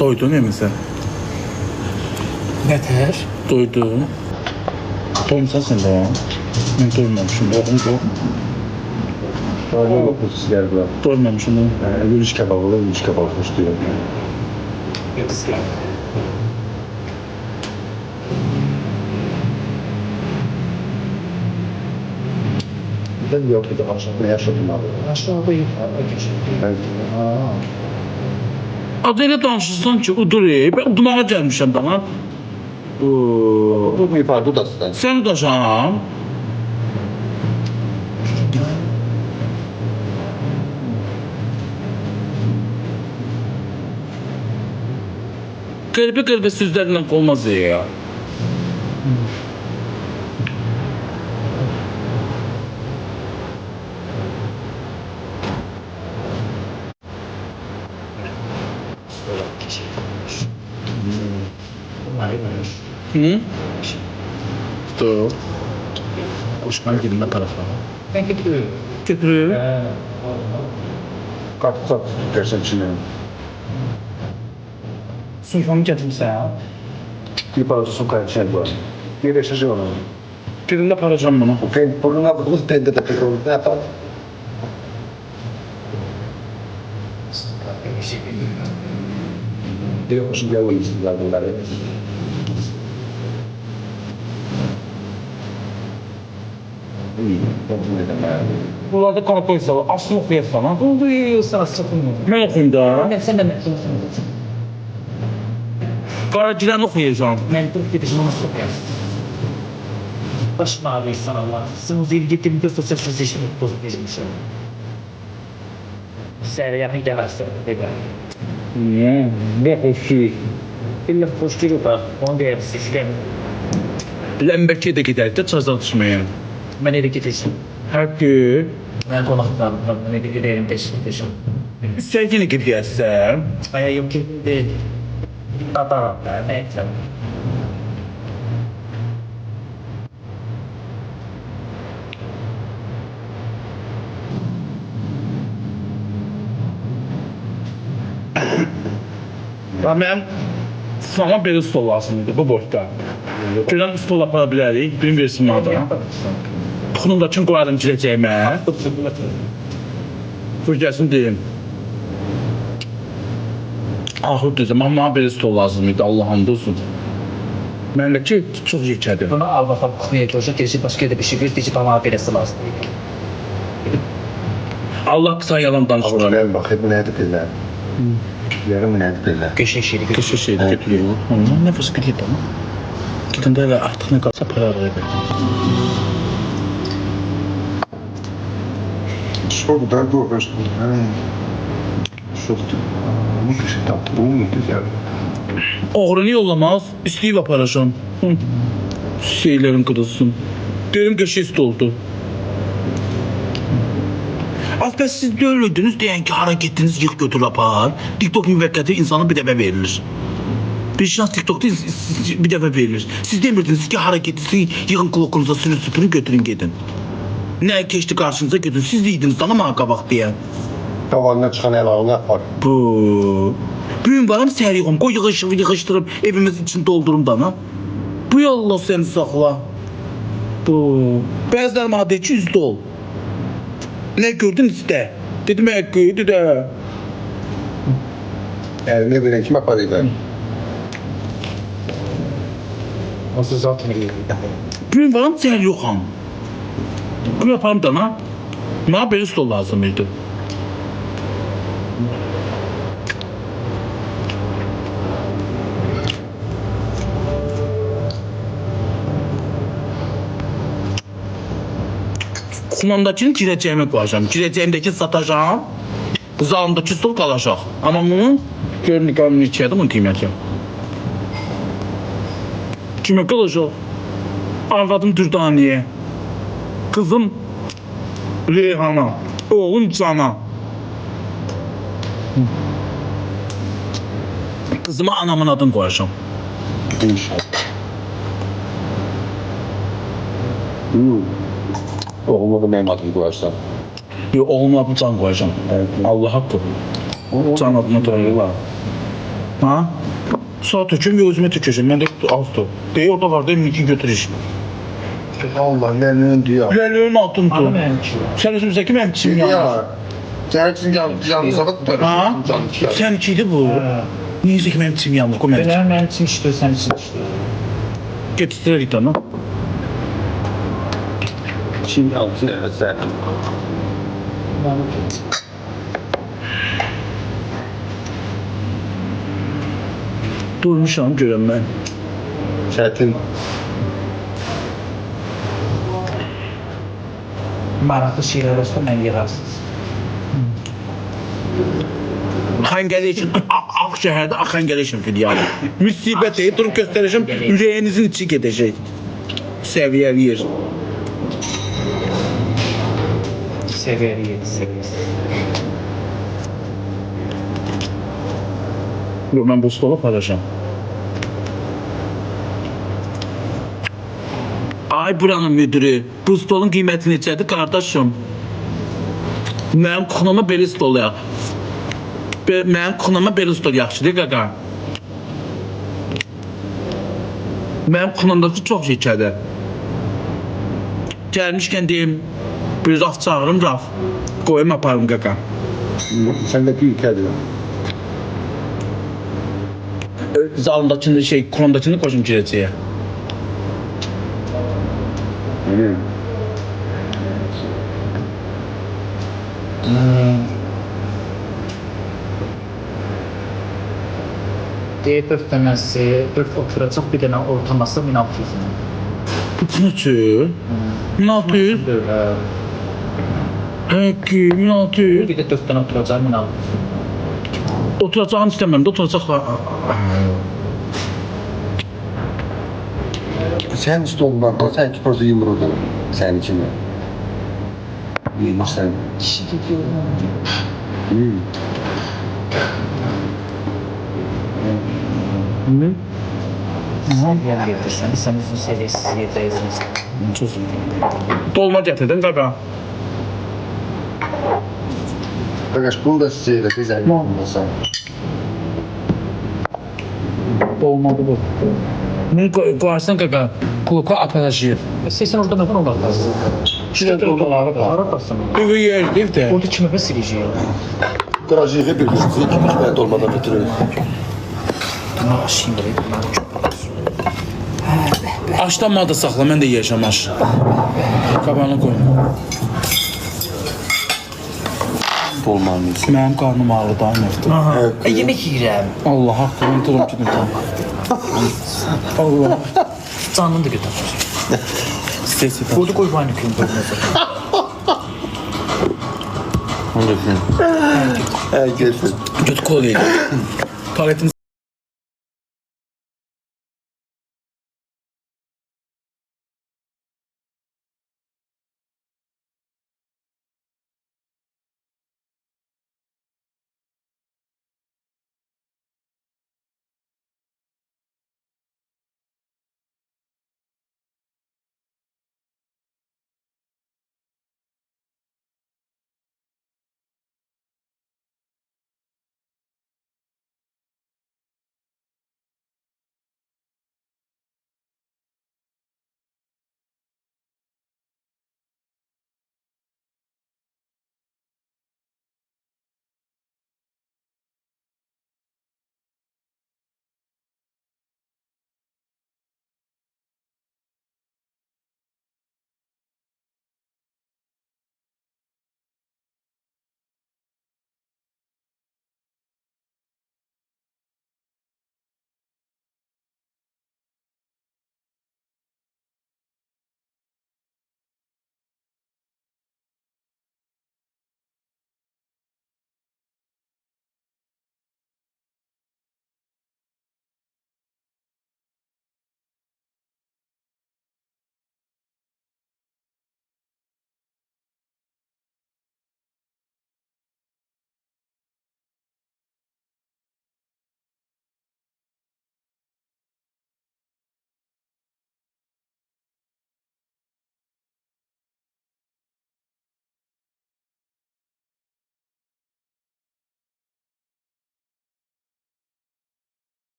Doydun eminsən? Nətər? Doydun. Doymuşsan sən də? Mən doymamışım. Oğlum yox. Öyle yoxuz gəldi. Doymamışım da. Yürüyüş kebabı, yürüyüş kebabı istiyor. Ben yok bir de aşağıda yaşadım abi. Aşağıda yuxarı keçir. Evet. Adı elə danışırsan ki, udur. Ben udmağa gəlmişəm da lan. Bu bir farklı da sizden. Sen udaşam. Qəribə sözlərlə olmaz ya. Hı? Dur. Hoşuma gidin tarafa. Ben gidiyorum. Götürüyor. Kalk dersen içine. Suyumu getirmişsən. Bir parası su kaçacak bu. Bir de şaşı onu. Birində paracam bunu. Ben burnuna bu tende de pek oldu. Ne yapalım? Diyor musun ya o isimler bunları? Bunlarda kartoysa var. Aslını oxuyarsan ha. Oluyorsa sıkılmıyor. Mən oxuyum da. Sen de mektupsun. Qara girən oxuyacağam. Mektup gidişini sıkıyorsun. Başım ağrıyor sana Allah. Sınıf ilgitim gösterse sözleşmeyi bozup geçmişim. Sen yanı demezsin. Ne hoşu. İlla koşturuyor bak. Onu da yapsın. Ləmbəkə də gedərdi çazdan düşməyə. Ben de gidişim. Hər gün. Ben konaktan. Ben de giderim peşin. Sən yenə gedərsən. Ayağım ki değil. Tata. Ne ettim? Mən sana belə stol lazım idi bu boşda. Gələn stol apara bilərik, birini versin mənə. Bunu da kim qoyarım girəcəyimə? Dur gəlsin deyim. Axır deyəcəm, amma mənə belə stol lazım idi, Allah'ım olsun. Mənlə ki, çox yekədir. Bunu al bakalım. Kutuya koyacak. Gerisi başka yerde bir şey bir dizi bana birisi lazım. Allah qısa yalan danışmır. Ben bak hep ne edipler. Yarım ne edipler. Köşe şiiri. Keşke şeydi getiriyor. Ondan nefes bir git ama. Gidin de artık ne kalsa para arayıp. Сколько дорого, что ты? Ну, ты там полный, ты взял. Oğrunu yollamaz, istəyib aparacam. Şeylərin qırılsın. Dedim qəşəst oldu. Az bəs siz döyülürdünüz deyən ki, hara getdiniz, yığ götür apar. TikTok müvəqqəti insana bir dəfə verilir. Bir şans TikTok'da bir dəfə verilir. Siz demirdiniz ki, hara getdiniz, yığın klokunuza sürün süpürün götürün gedin. Nə keçdi qarşınıza götürün. Siz deyirdiniz, tanımağa qabaq deyən. Tavanına çıkan el ağına yapar. Bu. Büyün varım səriyəm, qoy yığışdırıb evimiz için doldurum dana. Bu Allah səni saxla. Bu. Bəzilər mənə deyir ki, üzdə ol. Nə gördün istə. Dedim əqqiydi də. Eline bilen kime parayla? Nasıl zaten iyi. Büyün varım səriyəm. Bu yaparım dana. Mənə belə stol lazım idi. Kumandakini girəcəyimə qoyacam. Girəcəyimdəki satacağım. Zalımdakı stol qalacaq. Amma bunu görün qanun içədə bunu qiymətəm. Kimə qalacaq? Arvadım Dürdaniyə. Kızım Reyhan'a. Oğlum Can'a. Kızıma anamın adını koyacağım. İnşallah. Oğlum benim adımı koyarsan. Yo, oğlum adını Can koyacağım. Allah hakkı. Can adını koyuyorlar. Ha? Sağ töküm ve özüme tökeceğim. Ben de alt tut. Değil orada var değil mi? İki götür iş. Allah ne diyor. Ləlöyün altın tut. Hanım emçi. Sen özümüzdeki benim çim ya. Ya. Sen için canlısa bak tutarız. Ha? Sen içiydi bu. Neyse ki benim çim yanmış. Koy benim çim. Ben için istiyor, sen için istiyor. Getirtiler itanı. Şimdi altın sen. Duymuşam görəm mən. Çətin. Maraqlı şeyler olsa mən yığarsınız. Xəngəli üçün Ağşəhərdə Xəngəli üçün filialı. Müsibət deyil, durub göstərəcəm, ürəyinizin içi gedəcək. Səviyyəli yer. Seviyeli yedi seviyesi. Yox, mən bu stolu paylaşam. Ay buranın müdürü, bu stolun qiyməti neçədir qardaşım? Mənim kuxunama belə stol yaq. Mənim kuxunama belə stol yaxşıdır qaqa. Mənim kuxunamdakı çox şəkərdir. Gəlmişkən deyim, bir raf çağırım raf. Qoyum aparım qaqa. Sən də büyükədir. Zalındakını kuxunamdakını qoşum girəcəyə. Deyir dörtləməsi, dört oturacaq bir dənə ortaması 1600 min. Neçə? 1600? Həqqi, 1600. Bir də dört dənə oturacaq 1600 min. Oturacağını istəmirəm də oturacaqlar. Sən stolundan da sən ki prosta yumrudur. Sənin kimi. Yemirsən. Kişi gidiyor. Seviyeli yedirsən, sən uzun seviyesiz yedirəcəksən. Dolma gətirdin qaqa. Qaqaş, bunu da sizə elə bizə olmasan. Olmadı bu. Bunu qoyarsan qaqa, qulqa aparacaq. İstəyirsən orada nə var olar lazım? İki dənə dolmaları var. Hara baxsın? Bir yerdir də. Orada kimi və siləcəyik. Qıracığı bir qışıcı, iki dənə dolmadan götürürük. Bunu aşayım belə, bunları çox Aşdanma da saxla, mən də yeyəcəm aş. Qabağına qoyma. Dolmanız. Mənim qarnım ağrıdı, ay nəfdir. Yemək yeyirəm. Allah haqqını durum ki, Allah. Canını da götürür. İstəyirsən. Burada qoy vayını köyün bölməzə. Getir. Göt kol yedi. Paletin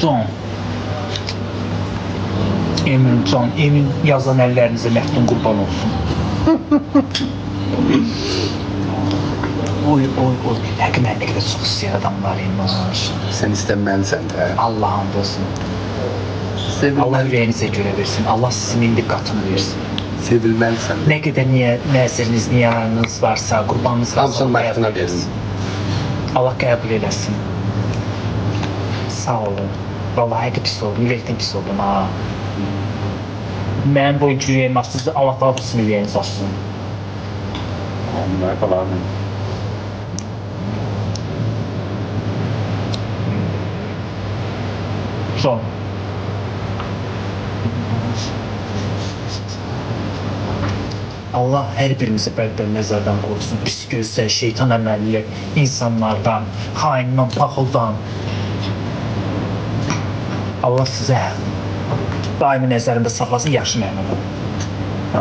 Can. Emin Can, Emin yazan əllərinizə məhdum qurban olsun. Oy. Həqiqətən nə qədər çox istəyir adamlar imiş. Sən istənməlisən də. Allah and olsun. Allah Sevilməli, ürəyinizə görə versin. Allah sizin indi qatını versin. sevilməlisən də. Nə qədər nəziriniz, niyanınız varsa, qurbanınız varsa Hamısını Allah məhduna qəbul verin. etsin. Allah qəbul eləsin. Sağ olun. Vallahi həqiqətən pis oldum, ürəkdən pis oldum ha. Mənim bu ürəyim açsın, Allah da sizin ürəyiniz açsın. Onlar falan. Son. Allah hər birimizi bəlkə nəzərdən qorusun. Pis gözlər, şeytan əməlli, insanlardan, xaindan, paxıldan. Allah sizə daimi nəzərində saxlasın, yaxşı məmnun.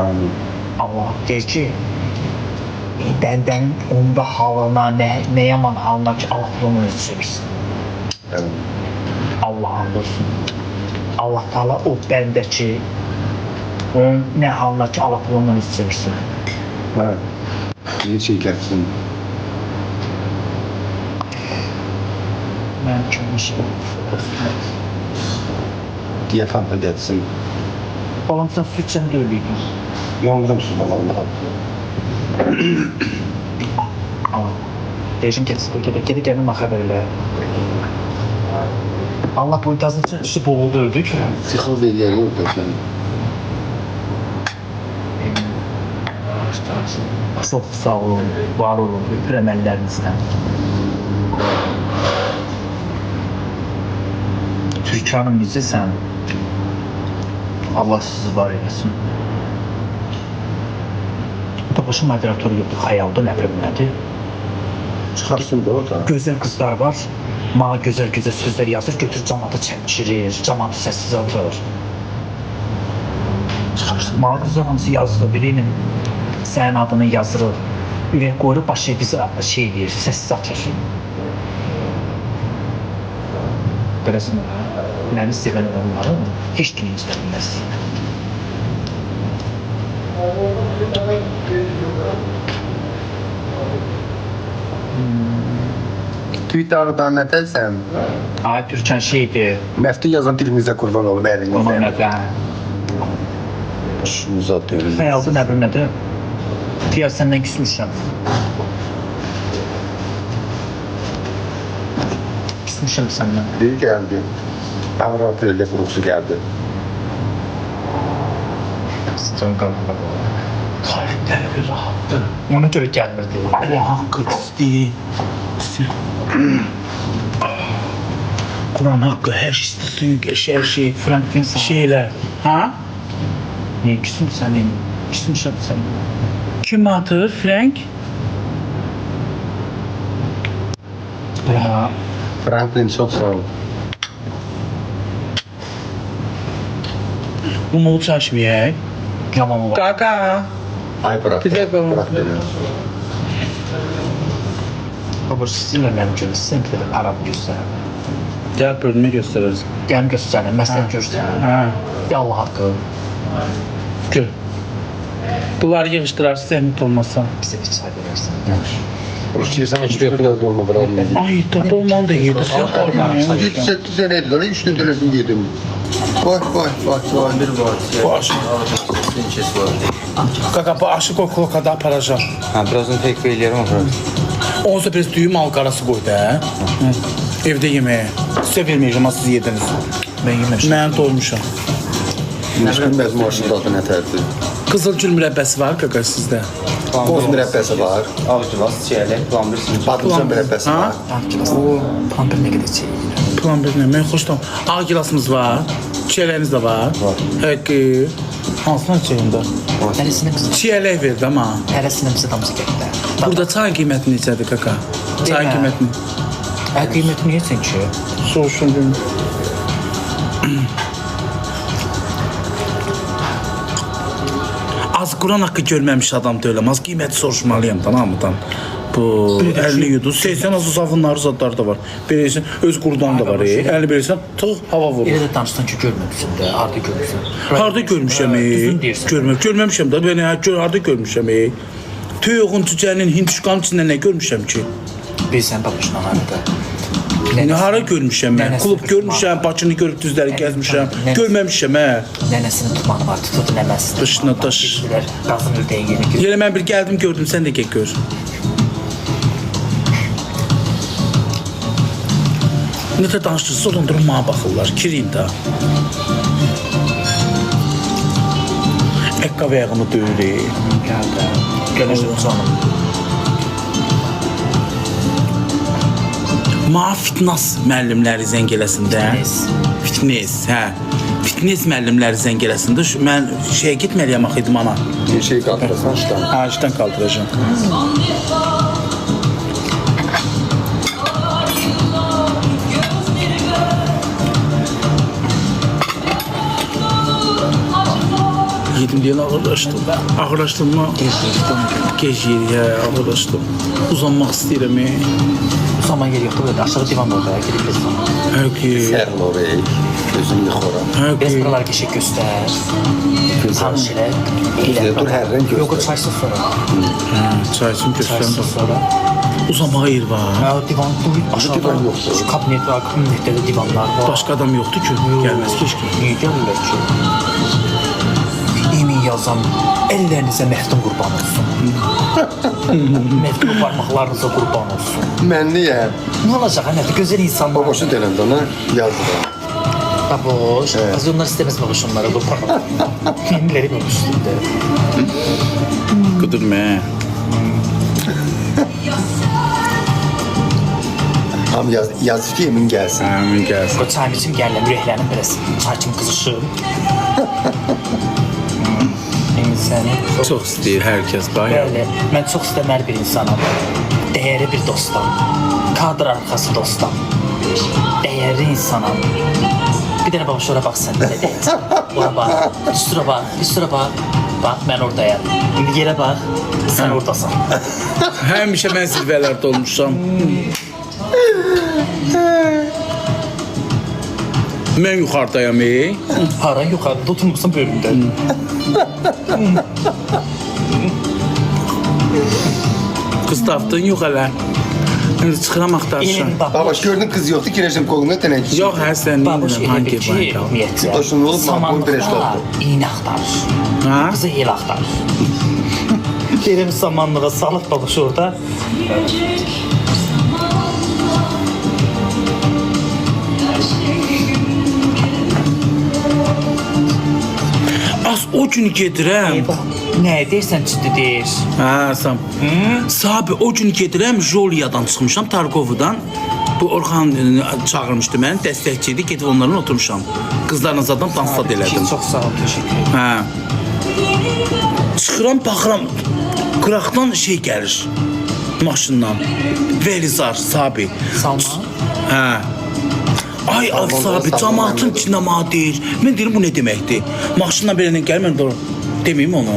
Amin. Allah deyir ki, bəndən onda halına, nə yaman halına ki, Allah bunu çevirsin. Evet. Allah olsun. Allah Taala o bəndəki onun nə halına ki, Allah bunu çevirsin. Evet. İyi çekersin. Mən kimmişim. Diye fark edersin. Oğlum sen süt sen de öyleydin. Yolda mısın Allah'ım? Allah. Değişim keçsin bu gedi gelin haberle. Allah bu gazın içi boğuldu öldü ki. Sıkıl bir yeri yok sen. Çok sağ olun, var olun, öpür əməllərinizdən. Türkanım necəsən? Allah sizi var eləsin. Bu da başı moderatörü yoxdur, xəyalda nə bilim nədir? Çıkarsın da orada. Gözəl qızlar var, bana gözəl sözlər yazır, götür cəmaata çəmkirir, cəmaatı səssiz atır. Bana qızlar hamısı yazdı, birinin sənin adını yazırır, ürək qoyur, başı bizi şey deyir, səssiz atır. Beləsin, məni sevən onları heç kim istəbilməz. Twitter'dan ne dersen, Ay, Türkan şeydir, Mefti yazan dilimize kurban olun onun elinizden. nədən? Şunu atıyorum. Xəyalda nə bilim nədir? Piyaz səndən küsmüşəm. Küsmüşəm səndən. Biri geldi. Avrat öyle kurusu geldi. Sıçan qalma. Xayrətləri bir rahatdır. Ona görə gəlmirdi. Allah haqqı istəyir. Kur'an hakkı her şey, her şey, Frank'in şeyler. Ha? Ne küsüm senin? Küsüm senin. Kim atır Frank? Ya. Franklin çok sağ ol. Bu mu çalışmıyor? Yaman var. Kaka. Ay bırak. Bir de ben- Bırak beni. Baba sizinle benim gibi sen bir Arap göster. Gel bölümü gösteririz. Gel göster, mesela göster. Ha. Ya Allah hakkı Gör. Bunları yığıştırarsın zəhmət olmasa. bize bir çay verirsin. Rusçuysan hiçbir yapıda dolma bırak. Ay tabi olmalı da yedi. Git 8 seneydi lan 3 dönemini yedim. Bak. Bu aşıq. Kaka bu aşıq o kolkada aparacaq. Ha, birazdan tekrar eləyərəm o biraz. Onsa biraz düyüm al qarası qoy da. Evdə yeməyə. Sizə verməyəcəm, ha siz yediniz. Ben yememişim. Mən doymuşam. Hiç bilmez maaşın tadı ne terdi. Qızılgül mürəbbəsi var kaka sizdə. Qoz mürəbbəsi var. Ağcıvaz, çiyələk, plambir, sinir. Patlıcan mürəbbəsi Ha? var. Pampir ne kadar şey. Plan bir nə? Mən xoşdam. Ağ gilasımız var. Çiyələyiniz də var. Həqiqi. Hansına çəyində? Neresine bize? Çiyələk verdi ama. Neresine bize damızı geldi? Burada çayın qiyməti necədir kaka? Çayın Demə. qiymətini. Kıymetini yesin ki. Soruşun bir. Az Quran haqqı görməmiş adam deyiləm. Az qiyməti soruşmalıyam tamamıdan. Bu 50 yudum. 80 azı safınları zadları da var. Belirsən öz qurdan da var. 50 belirsən tığ hava vurur. Elə də danışsan ki, görməmişsən də, harda görmüşsən? Harda görmüşəm? Düzün deyirsən. Görməmişəm də. Ben harda görmüşəm? Tüyüğün cücənin hinduşkanın içində nə görmüşəm ki? Bilsən babuşla harada. Ne hara görmüşəm mən? Klub görmüşəm, Bakını görüb düzləri gəzmişəm. Görməmişəm Nənəsinin tumanı var, tuturdu nəməsini. Dışına daş. Qazın ürdeyə yeni görür. Yenə mən bir gəldim gördüm, sən də gəl gör. Necə danışırsınız, oradan durub mənə baxırlar. Kiriyim də. Əqqab ayağını döyürük. Gələcək canım. Ma fitness müəllimləri zəng eləsində. Fitness, hə. Fitness müəllimləri zəng eləsində mən şeyə getməliyəm axı idmana. Bir şey kaldırasan işten. Ha, işdən qaldıracağam. Yedim deyən ağırlaşdım. Ağırlaşdım mı? Gec yeri, ağırlaşdım. Uzanmaq istəyirəm. Zaman yeri yoxdur, böyle aşağı divan orada, gedib biz zaman. Hə ki. Sərl oraya. Gözünü yıxora. Hə Biz ki. buralar geçik göstər. Tanış elə. Dur hər renk göstər. Yox, o çaysız sonra. Çay üçün göstərim. Çaysız sonra. Uzanmağa yer var. Ha, divan, bu aşağıda divan yoxdur. Şu kabinet var, kabinetdə də divanlar var. Başqa adam yoxdur ki, gəlməz keşke. Niyə gəlirlər ki? Emin yazan, əllərinizə məhdum qurban olsun. Məhdum parmaqlarınıza qurban olsun. Mən niyə? Ne olacaq, hani gözəl insanlar. Baboşu denəndə ona yazdılar. Baboş, az onlar istəməz baboş onlara qurban olsun. Kendiləri baboş istəyir. Qıdırma. Tam yaz ki emin gəlsin. Əmin gəlsin. Bu çayım için gəlirəm, ürəklərim biraz çay kimi qızışır. Emin səni. Çox istəyir hər kəs bayağı. Bəli, mən çox istəməli bir insanam. Dəyərli bir dostam. Kadr arxası dostam. Dəyərli insanam. Bir dənə bax, şura bax sən də deyəcək. Ora bax, üstüra bax, üstüra bax. Bax, mən oradayam. İndi yerə bax, sən oradasan. Həmişə mən zirvələrdə olmuşam. Mən yuxarıdayam, Hara yuxarıda oturmuşsan bölümdə. Qız tapdın, yox hələ. İndi çıxıram axtarışam. Baboş gördün kız yoktu kireçim koluna tenək. Yox, hər sən Babuş neyinirəm, elə hangi bir ki, banka? ümumiyyətcə, Daşınlı olub, maqbul bir eşlə samanlıqda oldu. iynə axtarır. Ha? Qızı el axtarır. Deyirəm samanlığa salıb babuş orada. Az o gün gedirəm. Nə deyirsən ciddi deyir. Hə, sam. Sabi o gün gedirəm, Joliyadan çıxmışam, Targovudan. Bu Orxan çağırmışdı məni, dəstəkçi idi, gedib onlarla oturmuşam. Qızlarla zaten dansat elədim. Çox sağ ol, təşəkkür ederim. Hə. Çıxıram, baxıram, qıraqdan şey gəlir. Maşından. Velizar, Sabi. Salman. Hə. Ay Sabi, cəmaatın içində mənə deyir. Mən deyirəm, bu nə deməkdir? Maşından belə gəlir, mən doğru deməyim onu.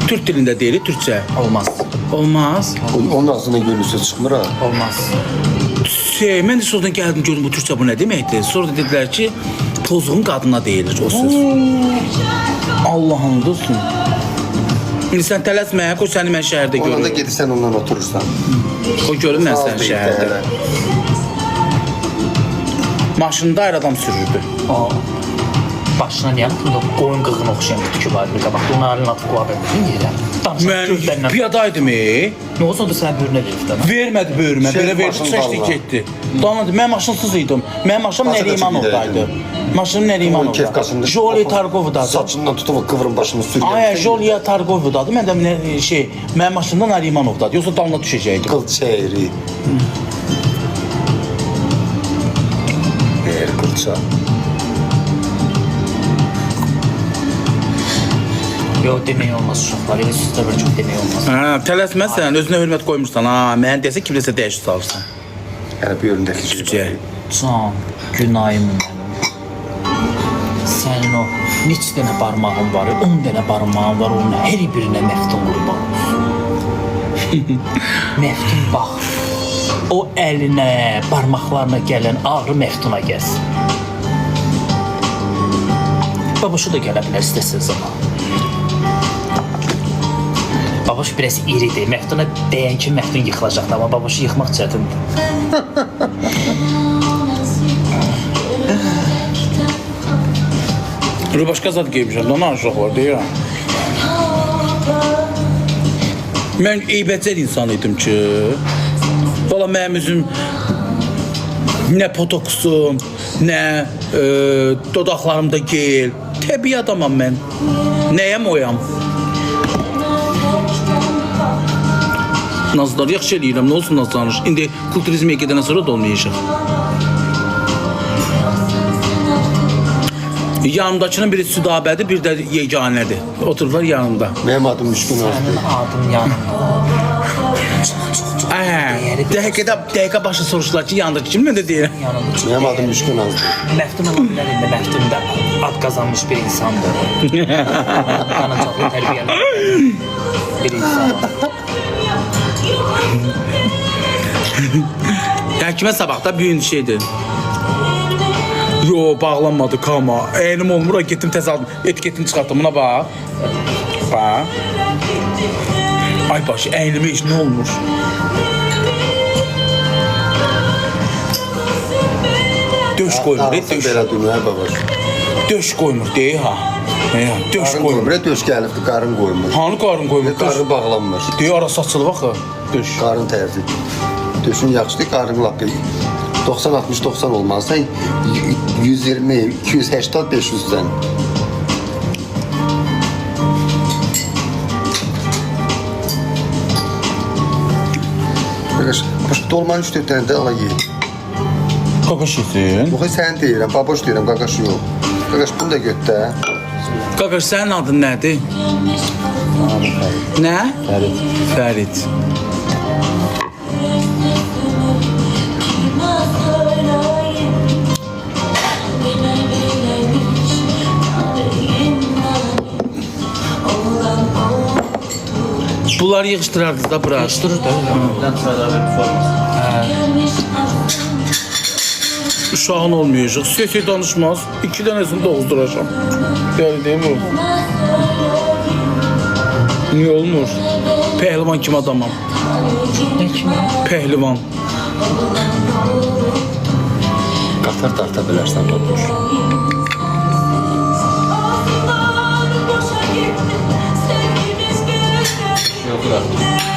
Türk dilində deyil, Türkçə. Olmaz. Olmaz. Onun ağzına gönlüsü çıxmır ha. Olmaz. Mən də sonradan gəldim, gördüm bu Türkçə bu nə deməkdir? Sonra da dedilər ki, pozğun qadına deyilir o söz. Allah'ın dostum. İndi sən tələsmə, qoy səni mən şəhərdə Ona da görürüm. gedirsən ondan oturursan. Qoy görüm mən səni şəhərdə. Maşında ayrı adam sürürdü. O başına niyə baxımda qoyun qığına oxşayan bir tükü var bir qabaqda. Onu əlini atıb qoğa vermədin yerə. Danışaq Mən gözlərindən. piyadaydım. Nə olsa da sənə bürünə verib də. Vermədi böyürümə, Şey, belə verdi, maşın çəkdi dalla. getdi. Danadı, mən maşınsız idim. Mənim maşınım Maşın da Nərimanovdaydı. çəkildi. Maşınım Onun Nərimanovda. kefkasında. Joli Targovdadı. Saçından tutup kıvrım başını sürüyor. Ay, Joliya Targovdadı. Mən də mənim maşınımda Nərimanovdadı. Yoxsa damla düşəcəkdim. Kıl çeyri. Eğer kılça. Yox, demək olmaz uşaqlar. Elə sözdə bir çox demək olmaz. Hə, tələsməsən, özünə hörmət qoymursan. Ha, mən desə kimləsə dəyişib salırsan. Yani bir önündeki Cücə. şey. Can, günayım mənim. Sənin o neçə dənə barmağın var, 10 dənə barmağın var, onun hər birinə məxtum qurban olsun. Məftun bax. O əlinə, barmaqlarına gələn ağrı Məftuna gəlsin. Babaşı da gələ bilər istəsiniz ama. Babaş biraz iridir. Məftuna deyən ki, Məftun yıxılacaqdı, amma babaşı yıxmaq çətindir. Başqa zad geymişəm, ona aşıq var, deyirəm. Mən eybəcər insan idim ki, valla mənim üzüm nə potoksum, nə dodaqlarımda gel. Təbii adamam mən. Nəyəm oyam? Nazlar yaxşı eləyirəm, nə olsun nazlanır. İndi kulturizmiyə gedəndən sonra da olmayacaq. Yanımdakının biri Südabədir, bir də yeganədir. Otururlar yanımda. Mənim adım Müşkün Nazlı. Sənin adın yanında. Dəqiqə başı soruşdular ki, yanındakı kim mən də deyirəm. Yanında çox Mənim adım Müşkün Nazlı. Məftun olan bilər indi Məftun da ad qazanmış bir insandır. Qanacaqlı tərbiyəli bir insan. Təhkimə sabahda bir şeydir. Yo, bağlanmadı kama. Əynim olmur, getdim təzə aldım. Etiketini çıxartdım, buna bax. Bax. Ay başı, əynimə heç nə olmur. Döş qoymur, döş. Belə dünya babaş. Döş qoymur, deyir ha. Döş Qarın qoymur. qoymur, döş gəlibdi, qarın qoymur. Hanı qarın qoymur? Qarın bağlanmır. Deyir, arası açılıb axı. Döş. Qarın tərzi. Döşün yaxşıdır, qarın lap 90-60-90 olmazsa 120, 280, 500'dən. Qardaş, dolmanın 3-4 dənə də ala ye. Qaqaş yesin. Yox, sən deyirəm, baboş deyirəm, qaqaş yox. Qaqaş, bunu da göt də. Qaqaş, sənin adın nədir? Nə? Fərid. Fərid. Bunları yığışdırardınız da bura. Yığışdırır da. Uşağın olmayacaq. Sesi danışmaz. 2 dənəsini doğuzduracağım. Dəli deyil mi? Niyə olmur? Pəhlivan kim adamam? Ne kimi? Pəhlivan. Qatar tarta bilərsən babaş.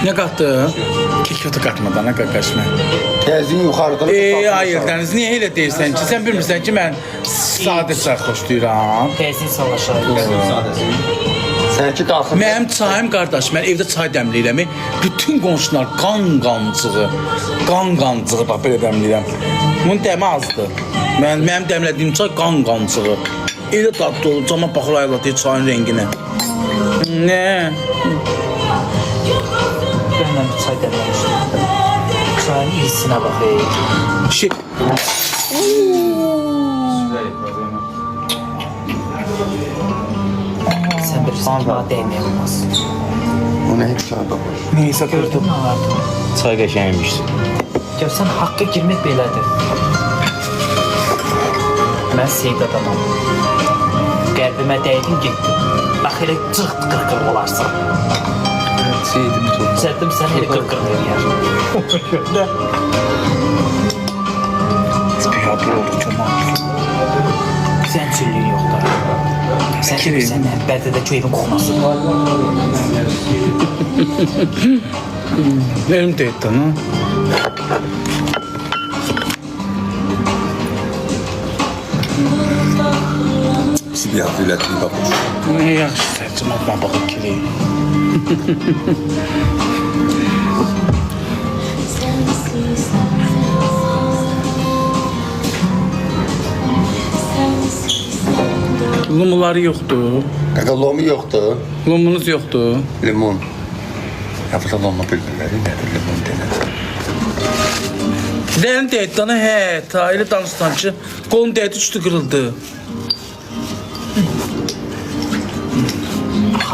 Nə qatdı? Kekota qatmadan, nə qaqaş mən? Təzin yuxarıdan. Hayır, Dəniz, niyə elə deyirsən ki? Sən bilmirsən ki, mən sadə çay xoşlayıram. Tezin salaşar. Sənki qalxın. Mənim çayım qardaş, mən evdə çay dəmləyirəm. Bütün qonşular qan-qancığı bax belə dəmləyirəm. Bunun dəmi azdır. Mənim dəmlədiyim çay qan-qancığı. Elə dadlı olur, cama baxır ayılatır çayın rənginə. Nə? Benimle bir çay demlemiştim. Çayın iyisine bakayım. Şey... Sen bilirsin ki bana değmeye olmaz. O nə hektar baboş. Neyse gördüm. Ne vardı? Çay qəşəngmişdi. Görsən haqqa girmək belədir. Mən seyid adamam. Qəlbimə dəydin getdim. Bax elə cırt qırqır olarsan. Seydim çox. Sərdim sən elə qırqır eləyər. Yadlı oldu Kemal. Sən çüllüyün yoxdur. Sən bilirsən nə? Bərdədəki evin qoxması. Benim de ettin ha. Bizi bir hafifletli baboş. Ne yaxşı sərcim, atma baxıb gireyim. Lumuları yoxdur. Qaqa lomu yoxdur. Lumunuz yoxdur. Limon. Yapıda lomla bülbülləri nədir limon denir. Dərin deyətdən, hə, ta elə danışsan ki, qolun deyəti üçlü qırıldı.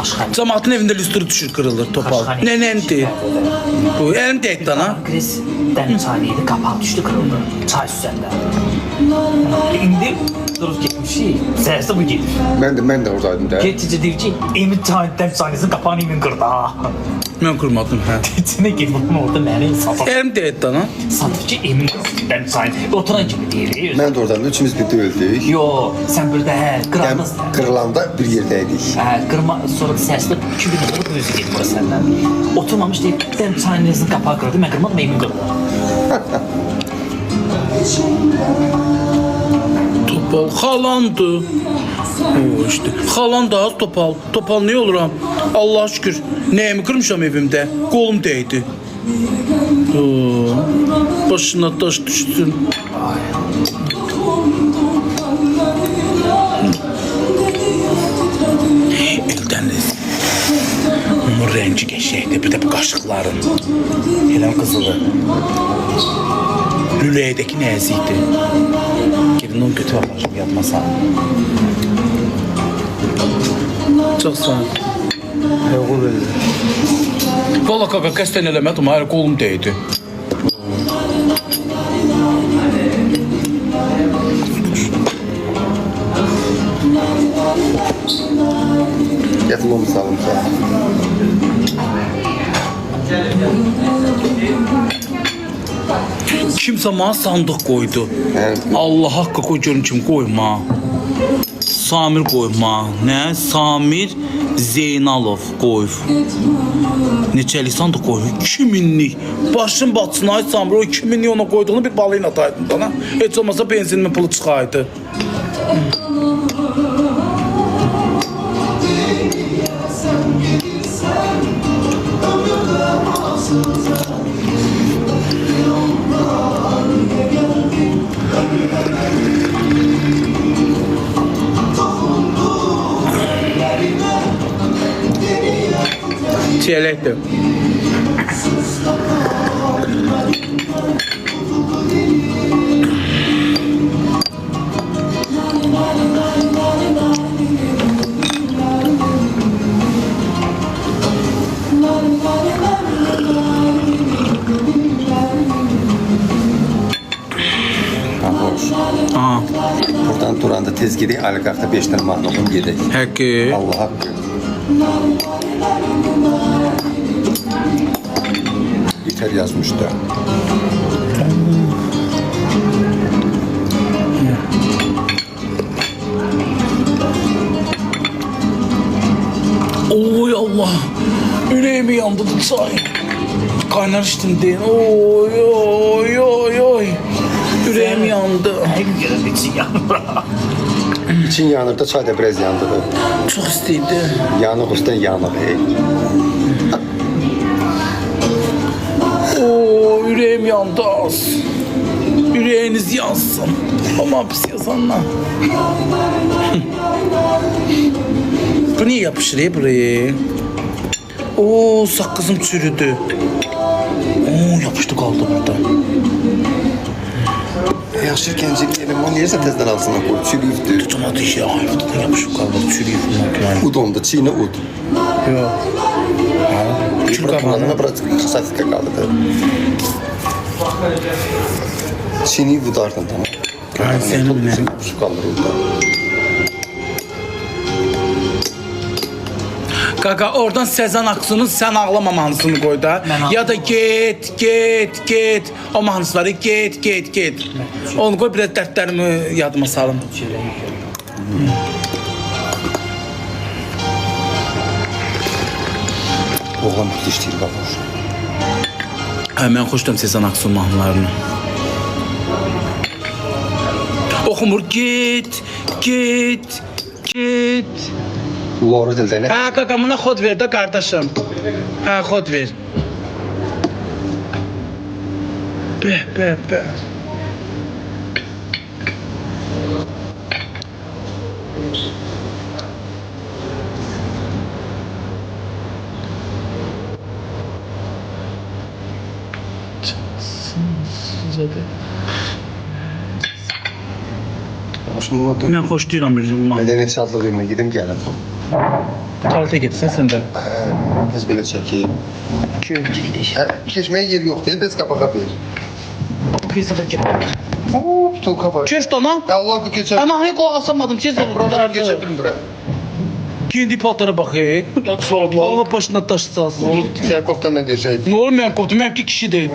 Xaşxan. Cemaatın evində lüstru düşür, qırılır, topal. Nənəndi? Bu, əlim deyək dana. Kriz dəniz çayıydı, qapağı düşdü, qırıldı. Çay üstündə. İndi durub getmişik. Səhərsə bu gedir. Mən də oradaydım da. Getcə deyir ki, Emin dəniz çayının qapağını Emin qırdı ha. Mən qırmadım, hə. İçinə gedib bunu orada məni satır. Əlim deyək dana. Satır ki, Emin dəniz çayını. Oturan kimi deyir. Mən də oradaydım, üçümüz birdə öldük. Yo, sən burada hə, qıranda. Qırılanda bir yerdəydik. Hə, qırma, sonra səslə 2000 lira bu özü gedir bura səndən. Oturmamış deyib, dəniz çayının qapağı qırdı, mən qırmadım, Emin qırdı. Topal xalandı. O işte. Xalan da az topal. Topal ne oluram? Allah şükür. Nəyimi kırmışam evimdə? Qolum dəydi. Başına taş düşsün. Eldəniz. Onun rəngi qəşəkdir. Bir də bu qaşıqların. Eləm qızılı. Lüləyədəki nəzikdir. Gelin onu götür aparacağım yadıma sağ. Çox sağ ol. Valla kaka qəsdən eləmədim, hayır qolum dəydi. Gətir onu salım sağ. Kimsə mənə sandıq qoydu. Allah haqqı qoy görün kim qoyma. Samir qoyma. Nə? Samir Zeynalov qoyub. Neçəlik sandıq qoyub? 2000'lik. Başım batsın ay Samir o 2000'lik ona qoyduğunu bir balayın ataydım bana. Heç olmasa benzinimin pulu çıxaydı. Çiyələkdir. Aa, Buradan duranda tez gedək, Aliqaqda 5 dənə mahnı oxum gedək. həqqi. Allah haqqı. Biter yazmış da. Oy Allah. Yüreğimi yandırdı çay. Kaynar içtim deyin. Oy oy oy oy. Yüreğim yandı. Həqiqi görür için yanır. İçin yanır da çay da biraz yandı. Çok isteydi. Yanıq üstdən yanıq. Oo, yüreğim yandı az. Yüreğiniz yansın. Ama pis yazanlar. Bu niye yapışır ya buraya? Oo, sakkızım çürüdü. Oo, yapıştı kaldı burada. Yaxşı gənclik yerim, onu yersə tezdən alsın qoy. Çürüyübdür. Tutamadı işe hayvadan yapışıp kaldı. Çürüyüp bunlar. Ud onda, çiğne ud. Yok. Kül Buradan biraz xəsafiyyətə qaldı. Çiğneyi udardın tamam. Ay, senin ne? Yapışıb qalır orada. Kaka oradan Sezen Aksu'nun Sen Ağlama mahnısını koy da. Ya da get. O mahnısı var ya get. Onu koy biraz dertlerimi yadıma salım. Oğlan bir işləyir qalır. Mən xoşdum Sezen Aksu mahnılarını. Oxumur get. Lora dildə nə? Ha kaka buna kod ver de kardeşim. Ha kod ver. Be. Başımda Mən xoşlayıram bir mahnı. mədəniyyət şadlığıyla gedim gəlim. Tuvalete gitsin sen de. Biz belə çəkib. Keçməyə yer yoxdur, biz qabağa bir. Pizza da git. Oo, tutulka var. Kes dana. Allah bu keçər. Ama hani kol asamadım. Kes olur. Buradan keçirdim bura. Kendi paltara bak he. Allah başına taş salsın. Sen koftan ne diyeceksin? Ne olur ben koptum. Ben iki kişi değil.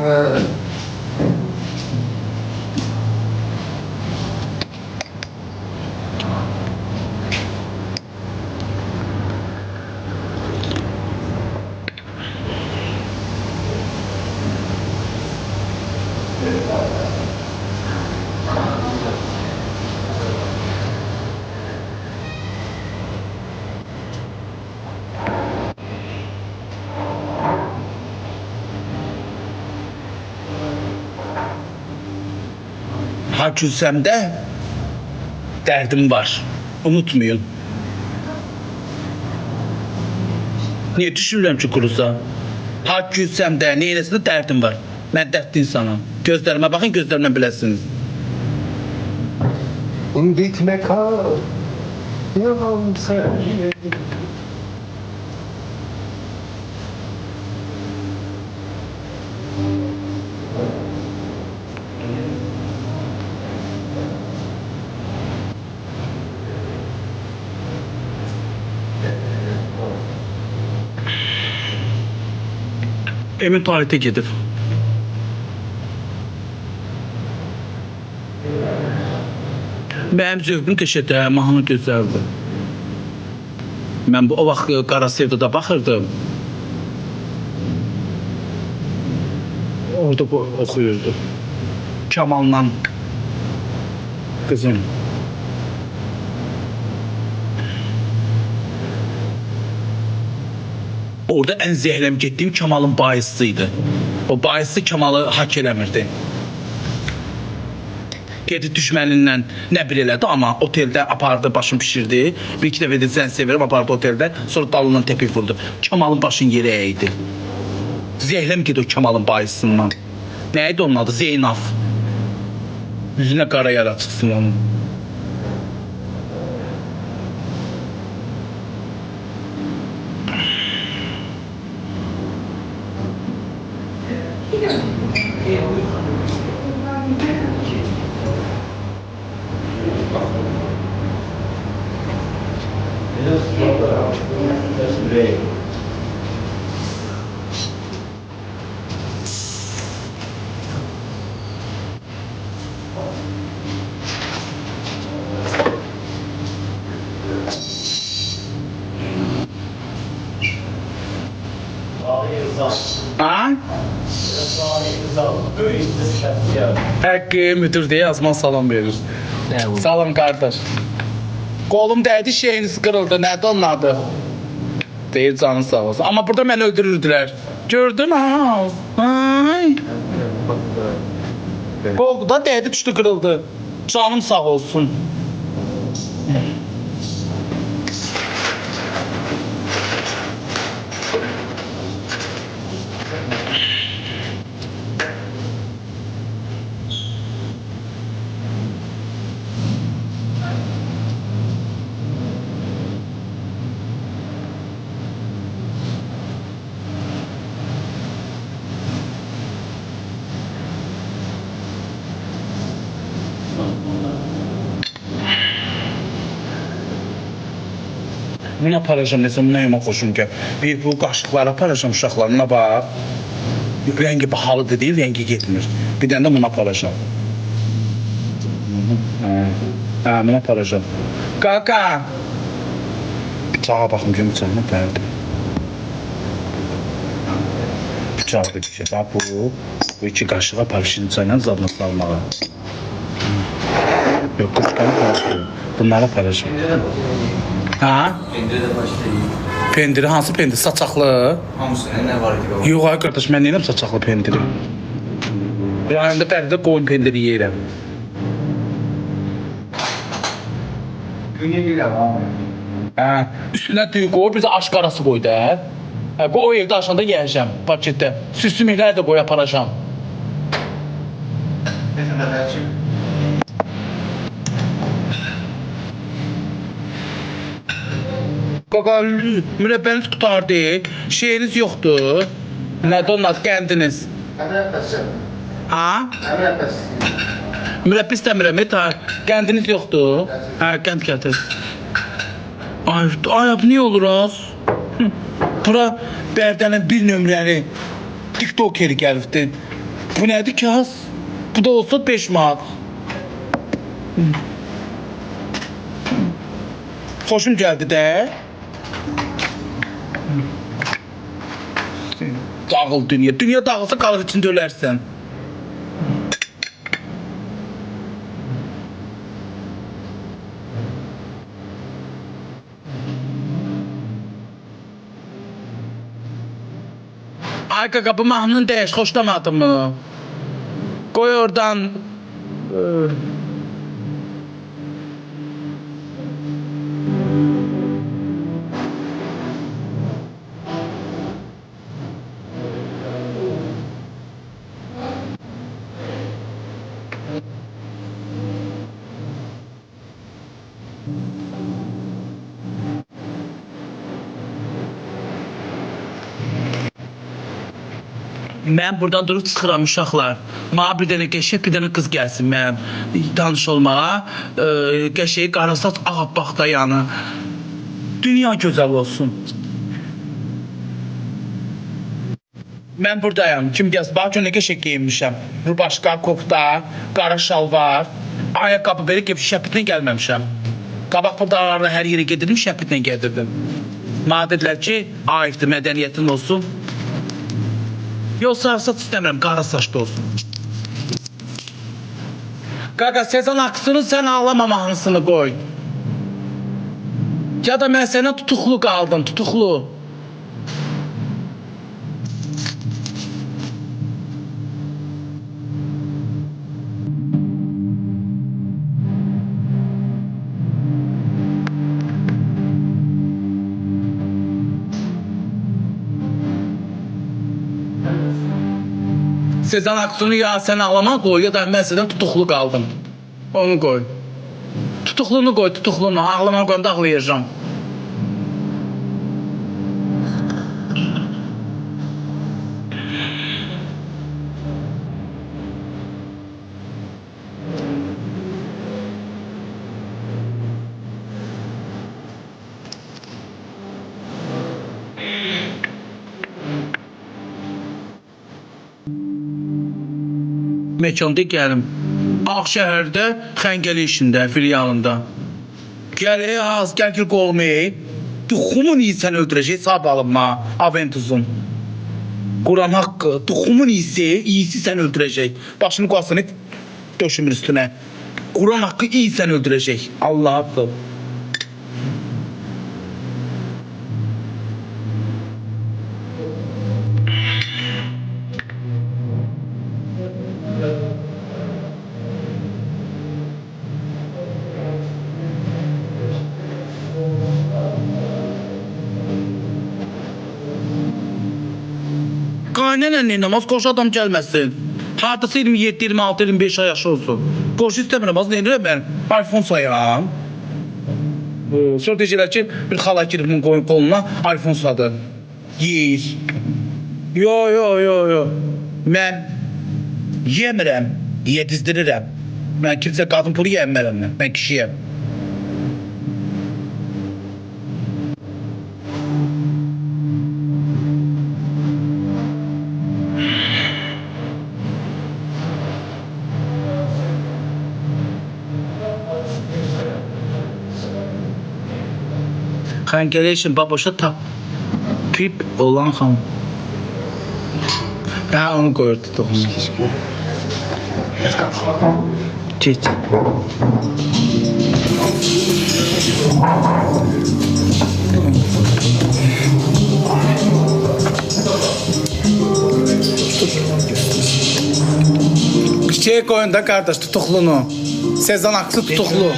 Ha küsəmdə dərdim var. Unutmayın. Niye düşünürəm ki kurusa? Ha küsəmdə neynəsində dərdim var. Mən dərdli insanım. Gözlərimə baxın, gözlərimə biləsiniz. Bitme kal. Yalan sen. Emin tuvalete gedir. Mənim zövqüm qəşəngdir, mahnı gözəldir. Mən bu o vaxt Qara Sevdada baxırdım. Orada bu oxuyurdu. Kamal'la qızım. Orada ən zəhləm getdiyim Kamal'ın bahisiydi. O bahisi Kamal'ı hak eləmirdi. Gedib düşmənindən nə bir elədi, amma oteldə apardı, başını pişirdi. Bir iki dəfə dedi, sən sevirəm, apardı oteldə. Sonra dalından təpik vurdu. Kamal'ın başını yerə əydi. Zəhləm gedi o Kamal'ın bahisindən. Nə idi onun adı? Zeynaf. Yüzünə qara yara çıxsın onun. Ha? Hakkı müdür diye yazman salam verir. Salam kardeş. Kolum dəydi, şeyiniz kırıldı. Nədir onun adı? Deyir canın sağ olsun. Ama burada beni öldürürdüler. Gördün ha? Ay. Kolda dəydi, düştü, kırıldı. Canım sağ olsun. Bunu aparacağım, necəm nəyimə xoşum ki. Bir bu qaşıqları aparacağım uşaqlarına bax. Rengi bahalıdır deyil, rengi getmir. Bir dənə də bunu aparacağım. Ha, bunu aparacağım. Kaka! Bıçağa baxım, görüm bıçağına bərdi. Bıçağı da düşür. Bax bu iki qaşığı aparışın çayla zadına salmağa. Yox, qısqanı aparacağım. Bunları aparacağım. Ha? Pendirdə başlayır. Pendiri hansı pendir? Saçaqlı. Hamısının nə var ki? Yox ay qardaş, mən neyəm saçaqlı pendiri? Yanında pərdə qoyun pendiri yeyirəm. Dünya deyil ama. Hə, üstünə düyü qoy, bir də aşk arası qoy da. Hə, qoy o evdə aşağıda yeyəcəm, paketdə. Süsümükləri də qoy aparacam. Nəsən də bəlkə? Qaqa, mürəbbeniz qutardı, şeyiniz yoxdur. Nədir onun adı, qəndiniz? Ha? Mürəbbi istəmirəm, qəndiniz yoxdur. Hə, qənd gətir. Ay, bu niyə olur az? Bura Bərdənin bir nömrəli TikTokeri gəlibdi. Bu nədir ki az? Bu da olsa 5 manat. Xoşum gəldi də. Dağıl dünya. Dünya dağılsa qalır içində ölərsən. Ay qaqa, bu mahnını dəyiş, xoşlamadın mı? Qoy oradan... Mən buradan durub çıxıram uşaqlar. Mənə bir dənə qəşəng, bir dənə qız gəlsin mənim tanış olmağa. Qəşəng, qarasaç, ağappaq da yanı. Dünya gözəl olsun. Mən buradayım. Kim gəlsin? Bax, nə qəşəng geyinmişəm. Rubaşka, kofta, qara şalvar, ayaqqabı belə ki, şəpitlə gəlməmişəm. Qabaq buradalarına hər yerə gedirdim, şəpitlə gedirdim. Mənə dedilər ki, ayıqdır, mədəniyyətin olsun. Yox, sarısaç istəmirəm, qara saçlı olsun. Qaqa, Sezen Aksu'nun sən ağlama mahnısını qoy. Ya da mən sənə tutuqlu qaldım, tutuqlu. Sezen Aksu'nu ya sən ağlama qoy, ya da mən sədən tutuqlu qaldım. Onu qoy. Tutuqlunu qoy, tutuqlunu. Ağlama qoyanda ağlayacağım. Məkanda gəlim. Ağşəhərdə Xəngəli işində, filialında. Gəl, az, gəl ki qolumu ey. Duxumun iyisi öldürəcək, sağ alınma, Aventuzun. Quran haqqı, duxumun iyisi sən öldürəcək. Başını qoyasını döşümün üstünə. Quran haqqı iyisi sən öldürəcək. Allah haqqı. Qaynənə neynəmaz, qoşu adam gəlməsin. Hardasa 27, 26, 25 yaşı olsun. Qoşu istəmirəm, az neynirəm mən? iPhone sayıram. Sonra deyəcəklər ki, bir xala girib bunun qoluna iPhone sadı. Yeyir. Yo. Mən yemirəm, yedizdirirəm. Mən kimsə qadın pulu yemərəm mən kişiyəm. Xəngəli işin baboşa tapip olan xan. Hə, onu qoyurdu toxunu. Çiç. Çiçeği koyun da kardeş, tutuklunu. Sezen Aksu tutuklu.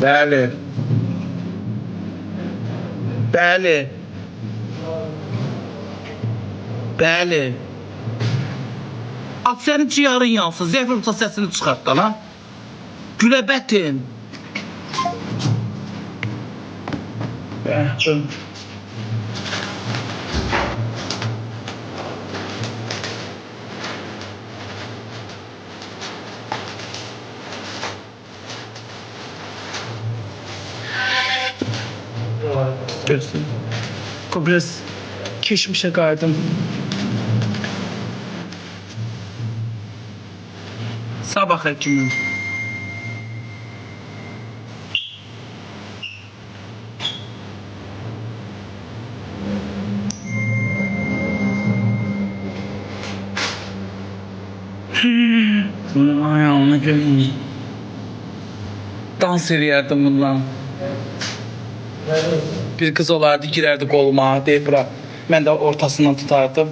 Bəli. Bəli. Bəli. At sənin ciyarın yansın. Zəfir olsa səsini çıxart da lan. Güləbətin. Bəhcim. Görsün. Biraz keçmişe qayıdım. Sabah həkimim. Bunun ayağına gelin. Dans edərdim bundan. Bir kız olardı, girerdi koluma, deyip bırak. Ben de ortasından tutardım.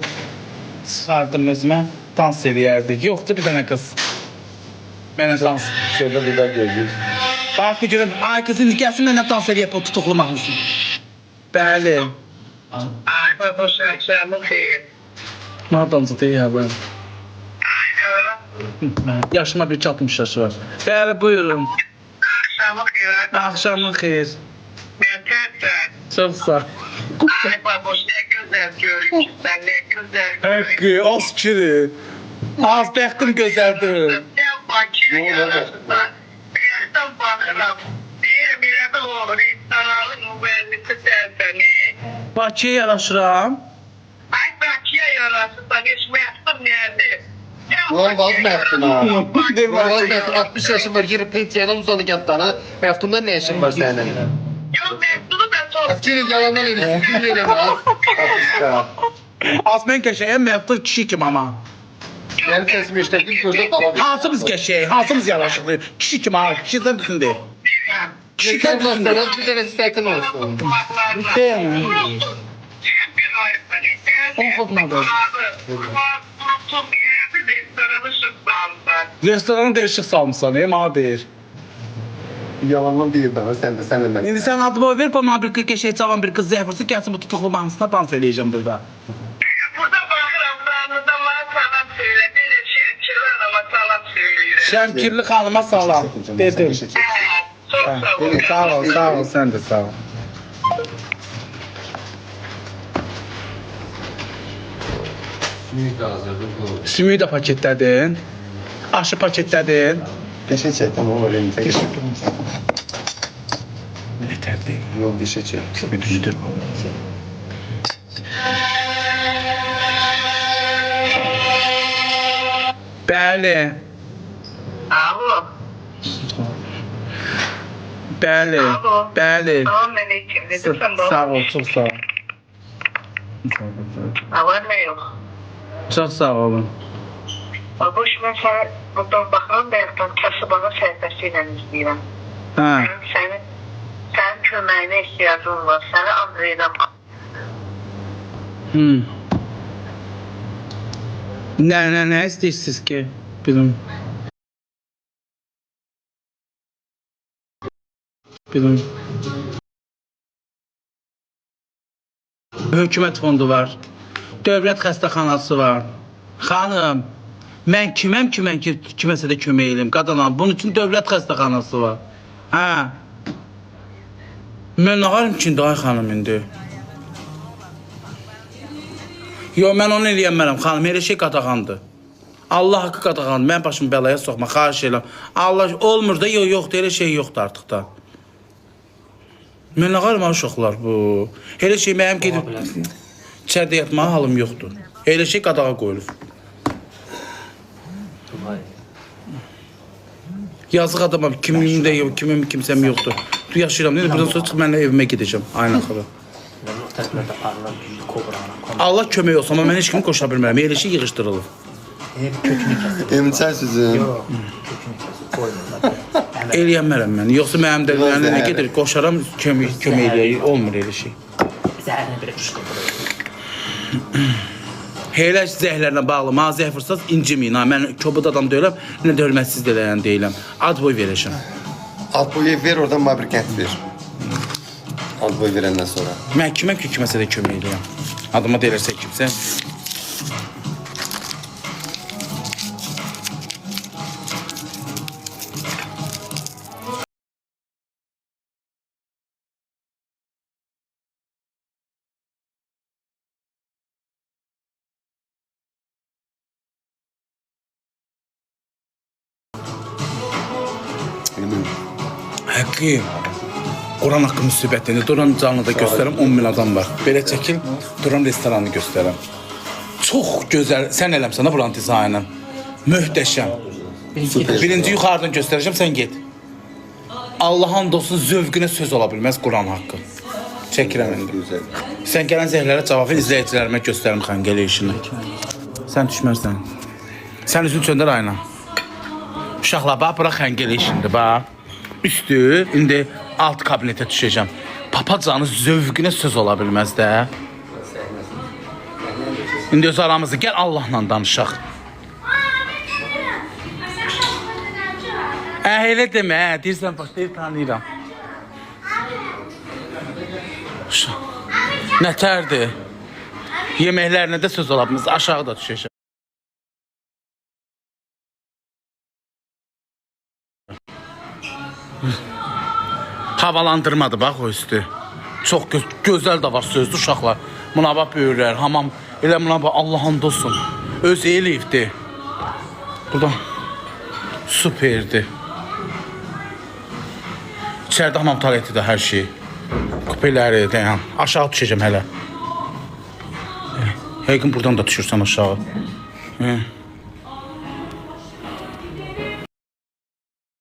Sardım özüme, dans edərdik. Yoktu bir tane kız. Benimle dans. Şöyle bir daha görürüz. Bak bir görüm, ay kızın gelsin benimle dans edip o tutuklu mağazı. Bəli. Ne dansı değil ya ben. Yaşıma bir 60 yaşı var. Bəli buyurun. Akşamın xeyir. Çok sağ. Hakkı, az kiri. Az bəxtim gözəldir. Bakıya yaraşıram. Ulan vazmehdin ha. Vazmehdin 60 yaşın var girip pensiyadan uzanı yattana. Meftumda ne işin var senin? Fikir yalandan elin. Fikir elin ha. Az mən qəşəyəm, məftur kişi kim ama. Ben sesimi işlettim gözde falan. Hansımız qəşəy, hansımız yaraşıqlı. Kişi kim ha, kişi sən düşündü. Kişi sən düşündü. Bir de respektin olsun. Değil. Oxutmadı. Restoranı değişik salmışsan, bana deyir. Yalandan değil daha sen de sen de. İndi sən adımı ver, bana bir qəşəy cavan bir qız zəfirsi, gəlsin bu tutuklu mahnısına dans eləyəcəm burada. Şəmkirli xanıma salam, dedim. Sağ ol, sən də sağ ol. Sümüyü də paketlədin. Aşı paketlədin. Dişe çek ama o elini tek. Yeter değil. Yok dişe çek. Müdür. Bəli. Alo. Bəli. Bəli. Selamünaleyküm. Ne diyorsun bu? Sağ ol, çok sağ ol. Var ne yok? Çok sağ olun. Babuş ben sana buradan bakalım da yaktan kasıbanın sayfasıyla izleyeyim. Ha. Senin kömeğine ihtiyacın var. Seni Andrey'den Ne istəyirsiniz ki? Bilin. Hökumət fondu var. Dövlət xəstəxanası var. Xanım, mən kiməm ki, mən kiməsə də kömək eləyim, qadınam. Bunun üçün dövlət xəstəxanası var. Hə. Mən nə varım ki, ay xanım indi? Yo, mən onu eləyəmərəm, xanım, elə şey qadağandır. Allah haqqı qadağandır, mən başımı bəlaya soxma, xahiş eləm. Allah, olmur da, yoxdur, elə şey yoxdur artıq da. Mən nə qarım uşaqlar bu? Elə şey mənim gedib içəridə yatmağa halım yoxdur. Elə şey qadağa qoyulur. Yazıq adamam, kimsəm yoxdur. Yaşayıram, buradan sonra çıxıb mənlə evimə gedəcəm, aynen xala. Allah kömək olsun, amma mən heç kimi qoşa bilmərəm. Elə şey yığışdırılır. Emçər sizin. Eləyəmərəm mən. Yoxsa mənim də nə gedir, qoşaram, kömək eləyək, olmur elə şey. Zəhərlə belə qışqırır. Elə zəhərlərlə bağlı, mənə zəhər fırsat inciməyin. Mən kobud adam deyiləm, nə də hörmətsiz deyiləm. Ad boy verəcəm. Ad boyu ver, oradan bana bir kənd ver. Ad boyu verəndən sonra. Mən kiməm ki, kiməsə də kömək eləyəm. Adıma deyirsə kimsə. Bakayım. Quran haqqı müsibətini. Duran canlıda göstərəm 10.000 adam var. Belə çəkil. Duran restoranını göstərəm. Çox gözəl. Sən eləmsən buranın dizaynını. Möhtəşəm. Birinci yuxarıdan göstərəcəm, sən get. Allahın dostun zövqünə söz ola bilməz Quran haqqı. Çəkirəm indi. Sən gələn zəhlərə cavab ver, izləyicilərimə göstərim xəngəli işini. Sən düşmərsən. Sən üzünü çöndər ayına. Uşaqlar, bax, bura xəngəli işindir, bax. Üstü, indi alt kabinetə düşəcəm. Papacanın zövqünə söz ola bilməz də. İndi öz aramızı, gəl Allahla danışaq. Elə demə, deyirsən, bax, deyir, tanıyıram. Nətərdir? Yeməklərinə də söz ola bilməz, aşağı da düşəcəm. Havalandırmadı bax o üstü. Çox gözəl də var sözdür uşaqlar. Buna bax böyürlər, hamam elə buna bax Allahın dostum. Öz eləyibdi. Burada süperdi. İçəridə hamam tualeti də hər şey. Kupeləri də aşağı düşəcəm hələ. Həqiqən buradan da düşürsən aşağı.